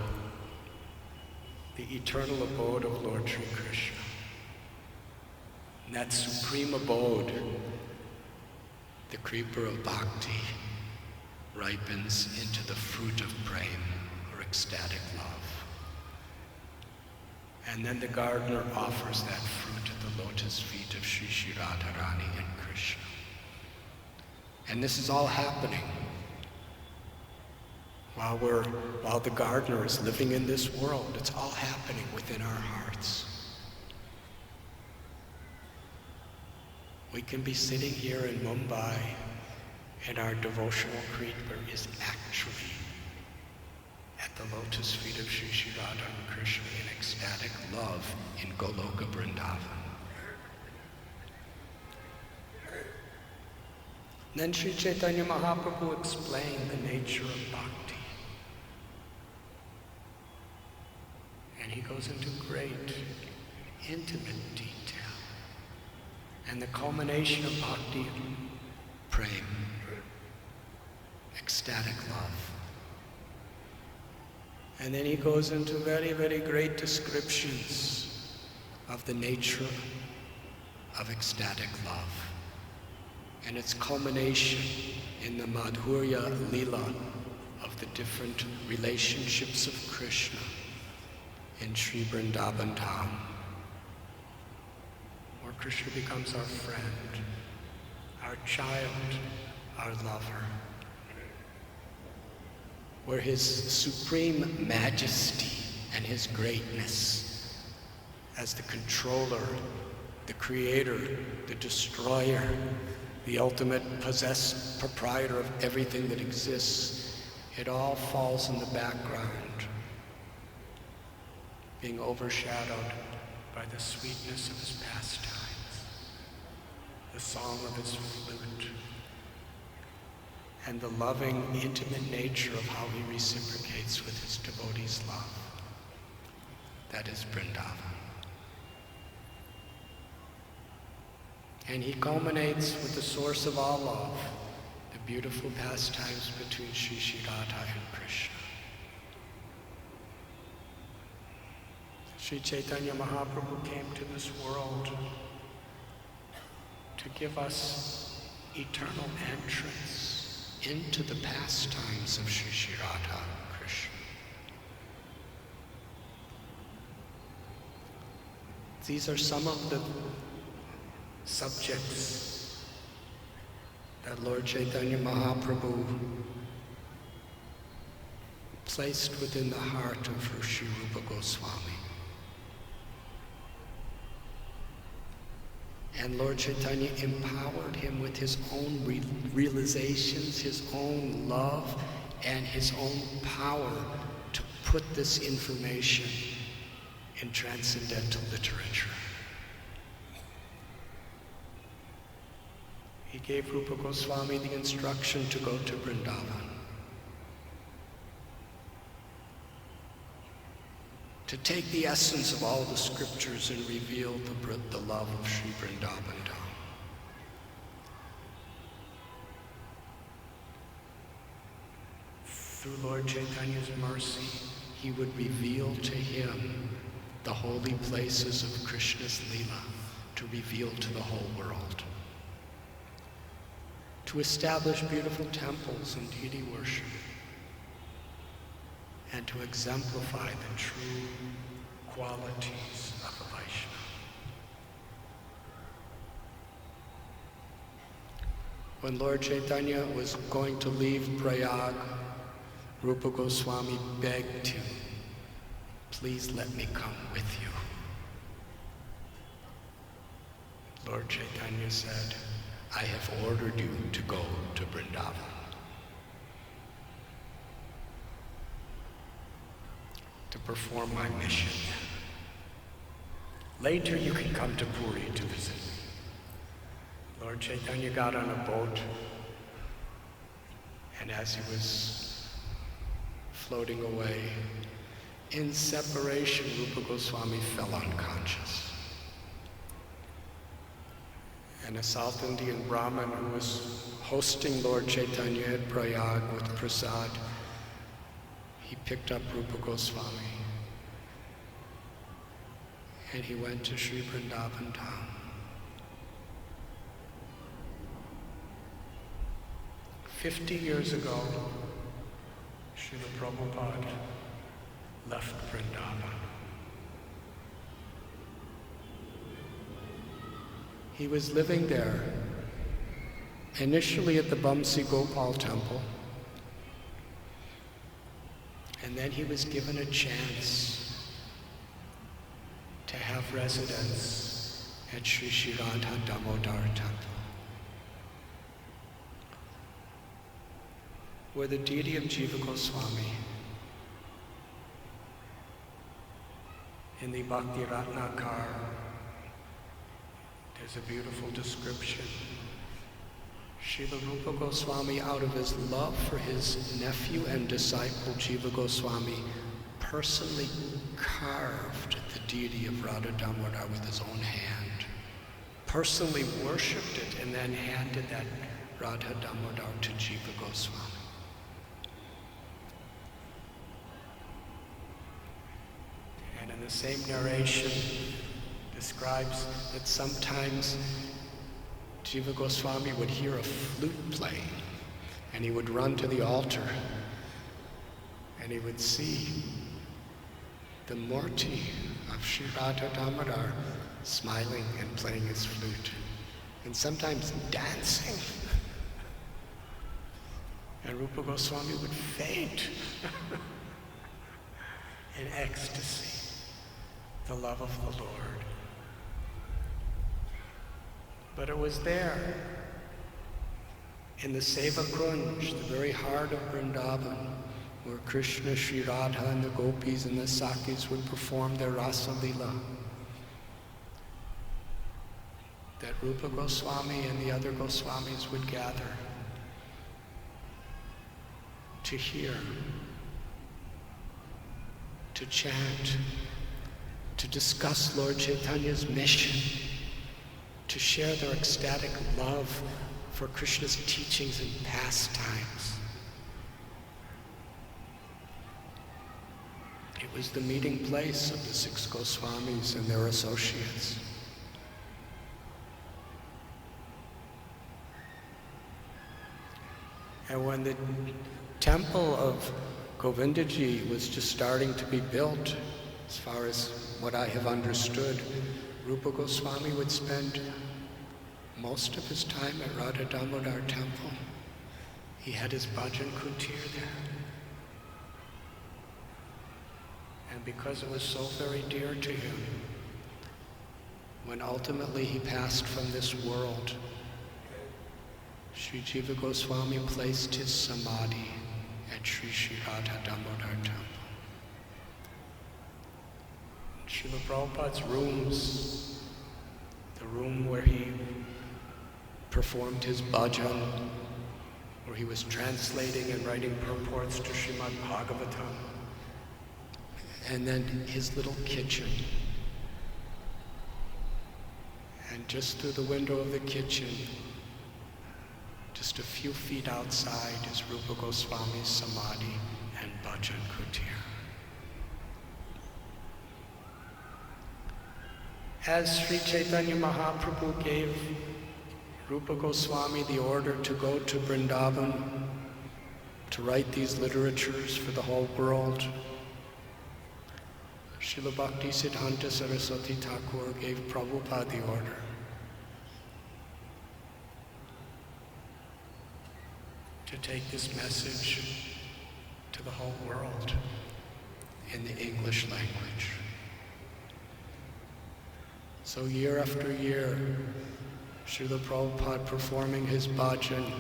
the eternal abode of Lord Sri Krishna. And that supreme abode, the creeper of bhakti, ripens into the fruit of prema, or ecstatic love. And then the gardener offers that fruit at the lotus feet of Shri Shri Radharani and Krishna. And this is all happening while the gardener is living in this world. It's all happening within our hearts. We can be sitting here in Mumbai and our devotional creeper is actually at the lotus feet of Shri Shri Radha and Krishna in ecstatic love in Goloka Vrindavan. Then Sri Chaitanya Mahaprabhu explained the nature of bhakti. And he goes into great, intimate detail. And the culmination of bhakti, prema, ecstatic love. And then he goes into very, very great descriptions of the nature of ecstatic love. And its culmination in the Madhurya Leela of the different relationships of Krishna in Sri Vrindavan Dham, where Krishna becomes our friend, our child, our lover, where his supreme majesty and his greatness as the controller, the creator, the destroyer, the ultimate proprietor of everything that exists, it all falls in the background, being overshadowed by the sweetness of his pastimes, the song of his flute, and the loving, intimate nature of how he reciprocates with his devotees' love. That is Vrindavan. And he culminates with the source of all love, the beautiful pastimes between Shri Shri Radha and Krishna. Sri Chaitanya Mahaprabhu came to this world to give us eternal entrance into the pastimes of Shri Shri Radha and Krishna. These are some of the subjects that Lord Chaitanya Mahaprabhu placed within the heart of Sri Rupa Goswami. And Lord Chaitanya empowered him with his own realizations, his own love, and his own power to put this information in transcendental literature. He gave Rupa Goswami the instruction to go to Vrindavan, to take the essence of all the scriptures and reveal the love of Sri Vrindavan Dham. Through Lord Chaitanya's mercy, he would reveal to him the holy places of Krishna's Leela to reveal to the whole world, to establish beautiful temples and deity worship, and to exemplify the true qualities of a Vaishnava. When Lord Chaitanya was going to leave Prayag, Rupa Goswami begged him, "Please let me come with you." Lord Chaitanya said, "I have ordered you to go to Vrindavan, to perform my mission. Later you can come to Puri to visit me." Lord Chaitanya got on a boat, and as he was floating away, in separation, Rupa Goswami fell unconscious. And a South Indian Brahmin who was hosting Lord Chaitanya at Prayag with prasad, he picked up Rupa Goswami and he went to Sri Vrindavan Dham. 50 years ago, Srila Prabhupada left Vrindavan. He was living there, initially at the Bamsi Gopal temple, and then he was given a chance to have residence at Sri Sri Radha Damodar temple, where the deity of Jiva Goswami in the Bhakti Ratnakar, there's a beautiful description. Srila Rupa Goswami, out of his love for his nephew and disciple Jiva Goswami, personally carved the deity of Radha Damodar with his own hand, personally worshipped it, and then handed that Radha Damodar to Jiva Goswami. And in the same narration, describes that sometimes Jiva Goswami would hear a flute playing, and he would run to the altar, and he would see the Murti of Sri Radha Damodar smiling and playing his flute, and sometimes dancing. And Rupa Goswami would faint in ecstasy, the love of the Lord. But it was there, in the Seva Kunj, the very heart of Vrindavan, where Krishna, Sri Radha, and the Gopis and the Sakis would perform their Rasa Leela, that Rupa Goswami and the other Goswamis would gather to hear, to chant, to discuss Lord Chaitanya's mission, to share their ecstatic love for Krishna's teachings and pastimes. It was the meeting place of the 6 Goswamis and their associates. And when the temple of Govindaji was just starting to be built, as far as what I have understood, Rupa Goswami would spend most of his time at Radha Damodar temple. He had his bhajan kutir there. And because it was so very dear to him, when ultimately he passed from this world, Sri Jiva Goswami placed his samadhi at Sri Sri Radha Damodar temple. Srila Prabhupada's rooms, the room where he performed his bhajan, where he was translating and writing purports to Srimad Bhagavatam, and then his little kitchen. And just through the window of the kitchen, just a few feet outside, is Rupa Goswami's samadhi and bhajan kutir. As Sri Chaitanya Mahaprabhu gave Rupa Goswami the order to go to Vrindavan to write these literatures for the whole world, Srila Bhakti Siddhanta Saraswati Thakur gave Prabhupada the order to take this message to the whole world in the English language. So year after year, Srila Prabhupada performing his bhajan,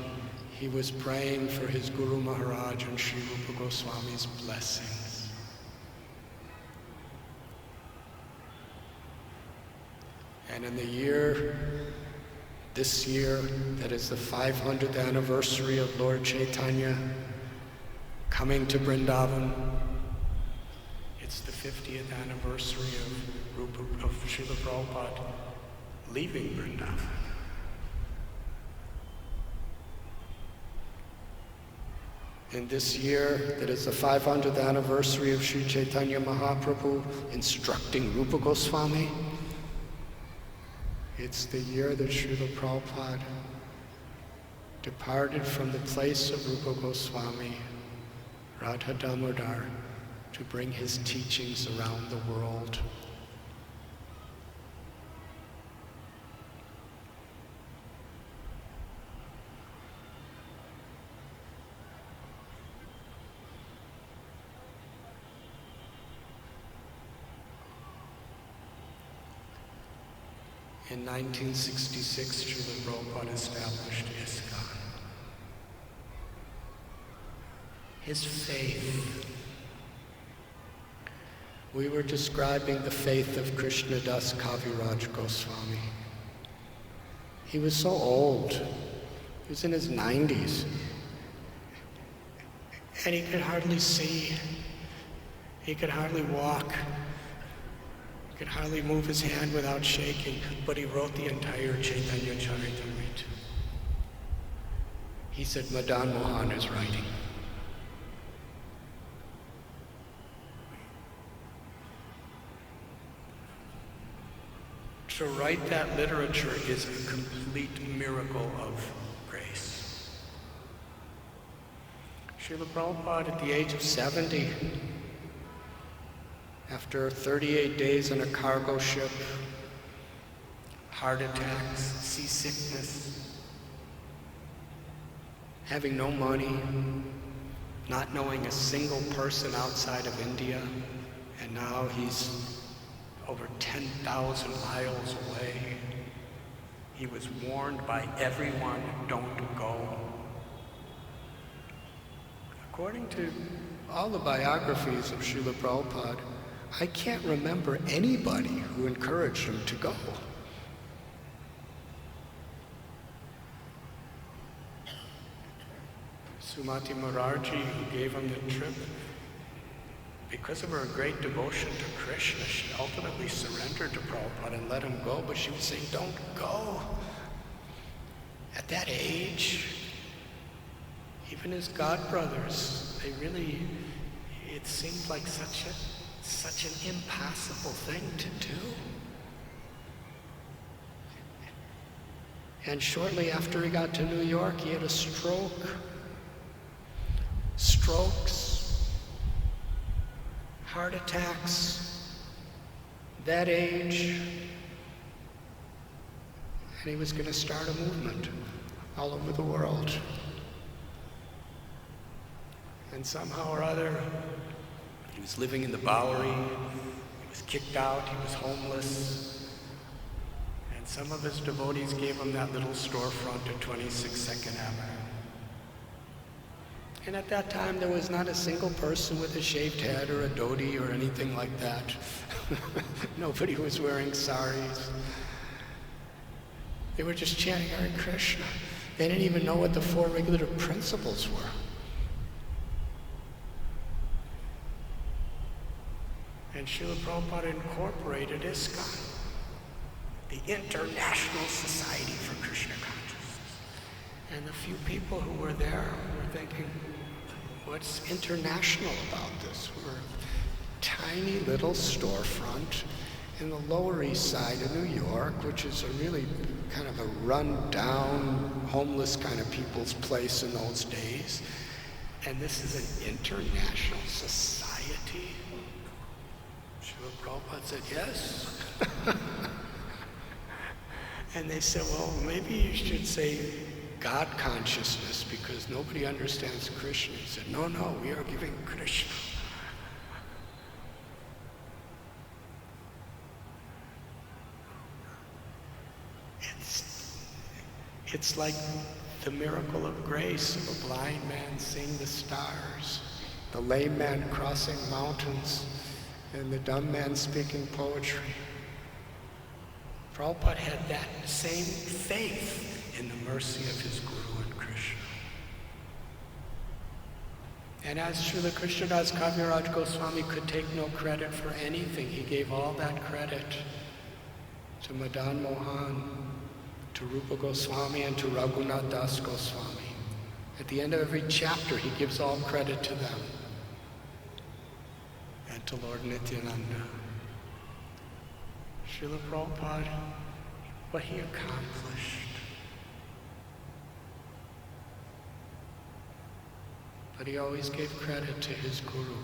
he was praying for his Guru Maharaj and Sri Rupa Goswami's blessings. And in the this year, that is the 500th anniversary of Lord Chaitanya coming to Vrindavan, it's the 50th anniversary of Srila Prabhupada leaving Vrindavan. In this year, that is the 500th anniversary of Sri Chaitanya Mahaprabhu instructing Rupa Goswami, it's the year that Srila Prabhupada departed from the place of Rupa Goswami, Radha Damodar, to bring his teachings around the world. In 1966, Srila Prabhupada established ISKCON. His faith. We were describing the faith of Krishnadas Kaviraj Goswami. He was so old. He was in his 90s. And he could hardly see. He could hardly walk. He could hardly move his hand without shaking, but he wrote the entire Chaitanya Charitamrita. He said, Madan Mohan is writing. To write that literature is a complete miracle of grace. Srila Prabhupada, at the age of 70, after 38 days in a cargo ship, heart attacks, seasickness, having no money, not knowing a single person outside of India, and now he's over 10,000 miles away. He was warned by everyone, don't go. According to all the biographies of Srila Prabhupada, I can't remember anybody who encouraged him to go. Sumati Moraji, who gave him the trip, because of her great devotion to Krishna, she ultimately surrendered to Prabhupada and let him go, but she was saying, don't go. At that age, even his godbrothers, it seemed like such an impossible thing to do. And shortly after he got to New York, he had a stroke. Strokes, heart attacks, that age, and he was going to start a movement all over the world. And somehow or other, he was living in the Bowery, he was kicked out, he was homeless, and some of his devotees gave him that little storefront at 26 2nd Avenue. And at that time, there was not a single person with a shaved head or a dhoti or anything like that. Nobody was wearing saris. They were just chanting Hare Krishna. They didn't even know what the 4 regulative principles were. And Srila Prabhupada incorporated ISKCON, the International Society for Krishna Consciousness. And the few people who were there were thinking, what's international about this? We're a tiny little storefront, in the Lower East Side of New York, which is a really kind of a run-down, homeless kind of people's place in those days. And this is an international society. Srila Prabhupada said, yes. And they said, well, maybe you should say God consciousness because nobody understands Krishna. He said, no, we are giving Krishna. It's like the miracle of grace of a blind man seeing the stars, the lame man crossing mountains, and the dumb man speaking poetry. Prabhupada had that same faith in the mercy of his Guru and Krishna. And as Srila Krishnadas Kaviraj Goswami could take no credit for anything, he gave all that credit to Madan Mohan, to Rupa Goswami, and to Raghunath Das Goswami. At the end of every chapter, he gives all credit to them. And to Lord Nityananda. Srila Prabhupada, what he accomplished. But he always gave credit to his Guru,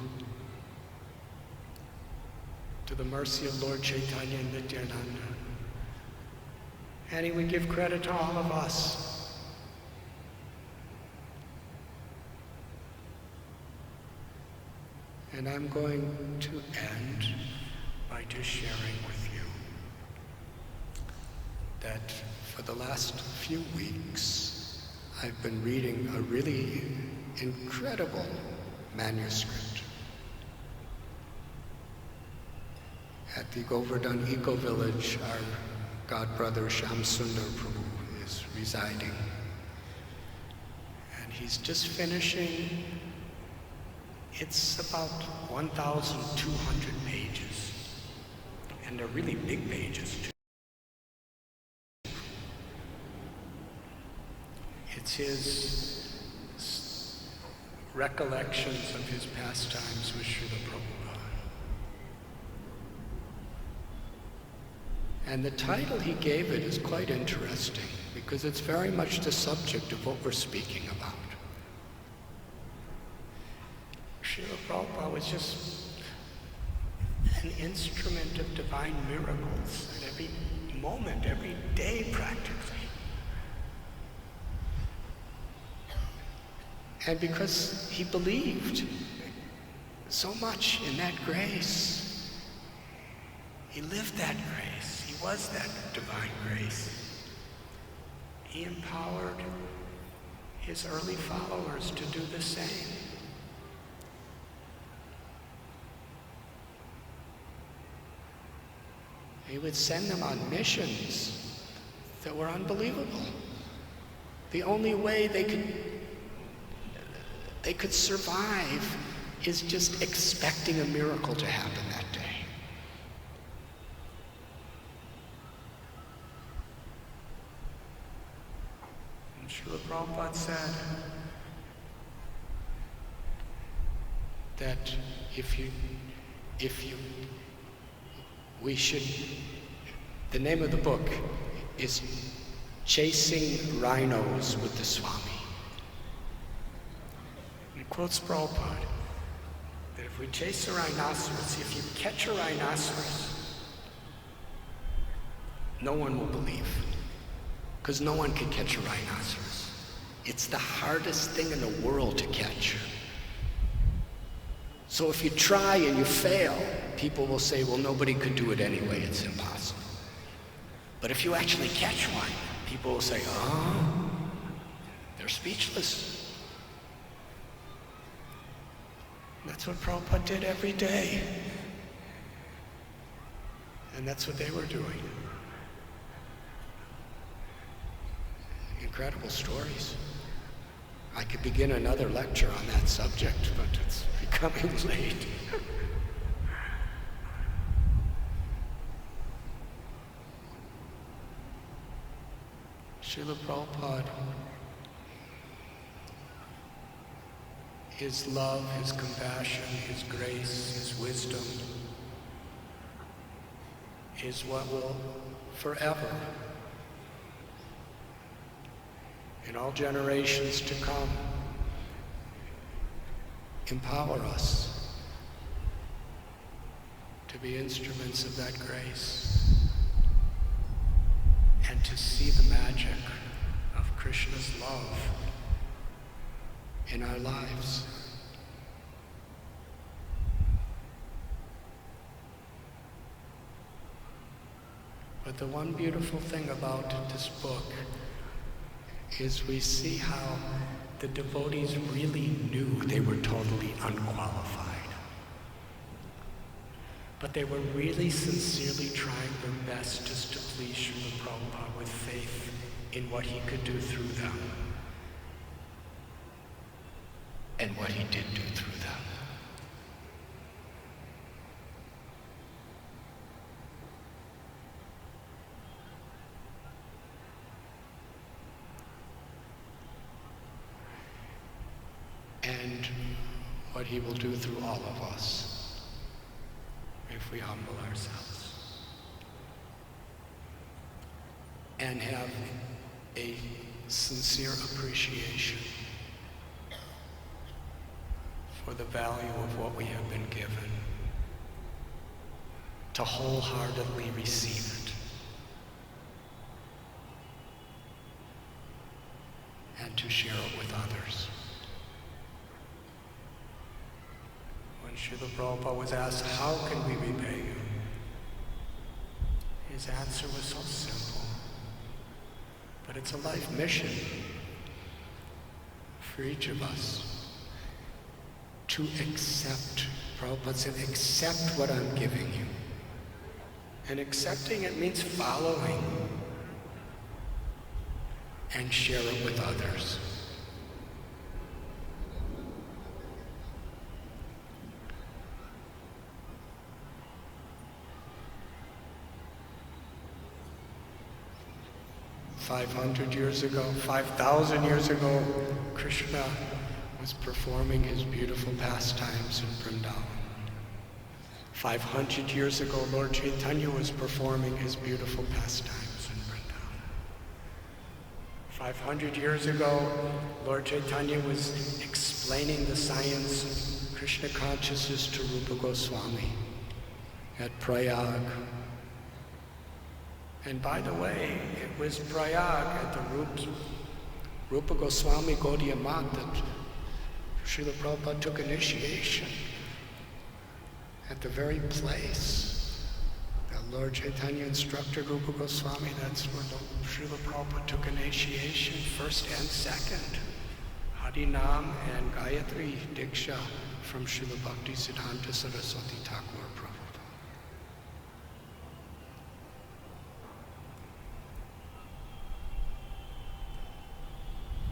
to the mercy of Lord Chaitanya and Nityananda. And he would give credit to all of us. And I'm going to end by just sharing with you that for the last few weeks, I've been reading a really incredible manuscript at the Govardhan Eco Village. Our God brother Shyam Sundar Prabhu is residing. And he's just finishing. It's about 1,200 pages. And they're really big pages too. It's his recollections of his pastimes with Srila Prabhupada. And the title he gave it is quite interesting because it's very much the subject of what we're speaking about. Srila Prabhupada was just an instrument of divine miracles at every moment, every day practically. And because he believed so much in that grace, he lived that grace. He was that divine grace. He empowered his early followers to do the same. He would send them on missions that were unbelievable. The only way they could survive is just expecting a miracle to happen that day. And Srila Prabhupada said that the name of the book is Chasing Rhinos with the Swami. He quotes Prabhupada that if we chase a rhinoceros, if you catch a rhinoceros, no one will believe, because no one can catch a rhinoceros. It's the hardest thing in the world to catch. So if you try and you fail, people will say, well, nobody could do it anyway, it's impossible. But if you actually catch one, people will say, oh, they're speechless. That's what Prabhupada did every day. And that's what they were doing. Incredible stories. I could begin another lecture on that subject, but it's becoming late. Srila Prabhupada, his love, his compassion, his grace, his wisdom is what will forever, in all generations to come, empower us to be instruments of that grace and to see the magic of Krishna's love in our lives. But the one beautiful thing about this book is we see how the devotees really knew they were totally unqualified. But they were really sincerely trying their best just to please Srila Prabhupada with faith in what he could do through them and what he did do through them. And what he will do through all of us if we humble ourselves and have a sincere appreciation for the value of what we have been given, to wholeheartedly receive it and to share it with others. When Srila Prabhupada was asked, how can we repay you? His answer was so simple, but it's a life mission for each of us to accept. Prabhupada said, accept what I'm giving you. And accepting it means following and share it with others. $500 years ago, 5,000 years ago, Krishna was performing his beautiful pastimes in Vrindavan. 500 years ago, Lord Chaitanya was performing his beautiful pastimes in Vrindavan. 500 years ago, Lord Chaitanya was explaining the science of Krishna consciousness to Rupa Goswami at Prayag. And by the way, it was Prayag at the Rupa Goswami Gaudiya Math that Srila Prabhupada took initiation. At the very place that Lord Chaitanya instructed Rupa Goswami, that's where Srila Prabhupada took initiation, first and second. Harinam and Gayatri Diksha from Srila Bhakti Siddhanta Saraswati Thakur Prabhupada.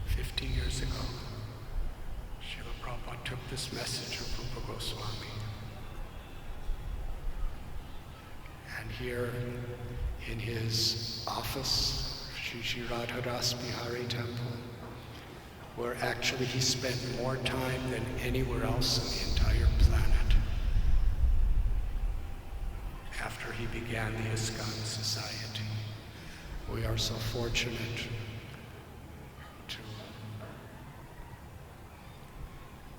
50 years ago, Srila Prabhupada took this message of Rupa Goswami. And here in his office, Shri Radhanath Bihari Temple, where actually he spent more time than anywhere else on the entire planet after he began the ISKCON Society. We are so fortunate to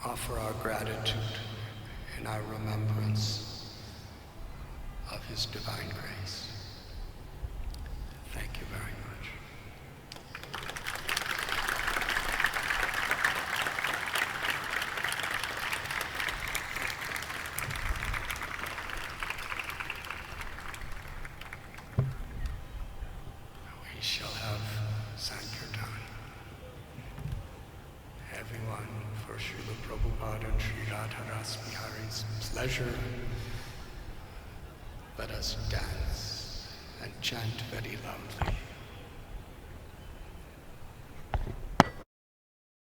offer our gratitude and our remembrance of his divine grace. Thank you very much. We shall have Sankirtan. Everyone, for Srila Prabhupada and Sri Radhanath Bihari's pleasure, let us dance and chant very loudly.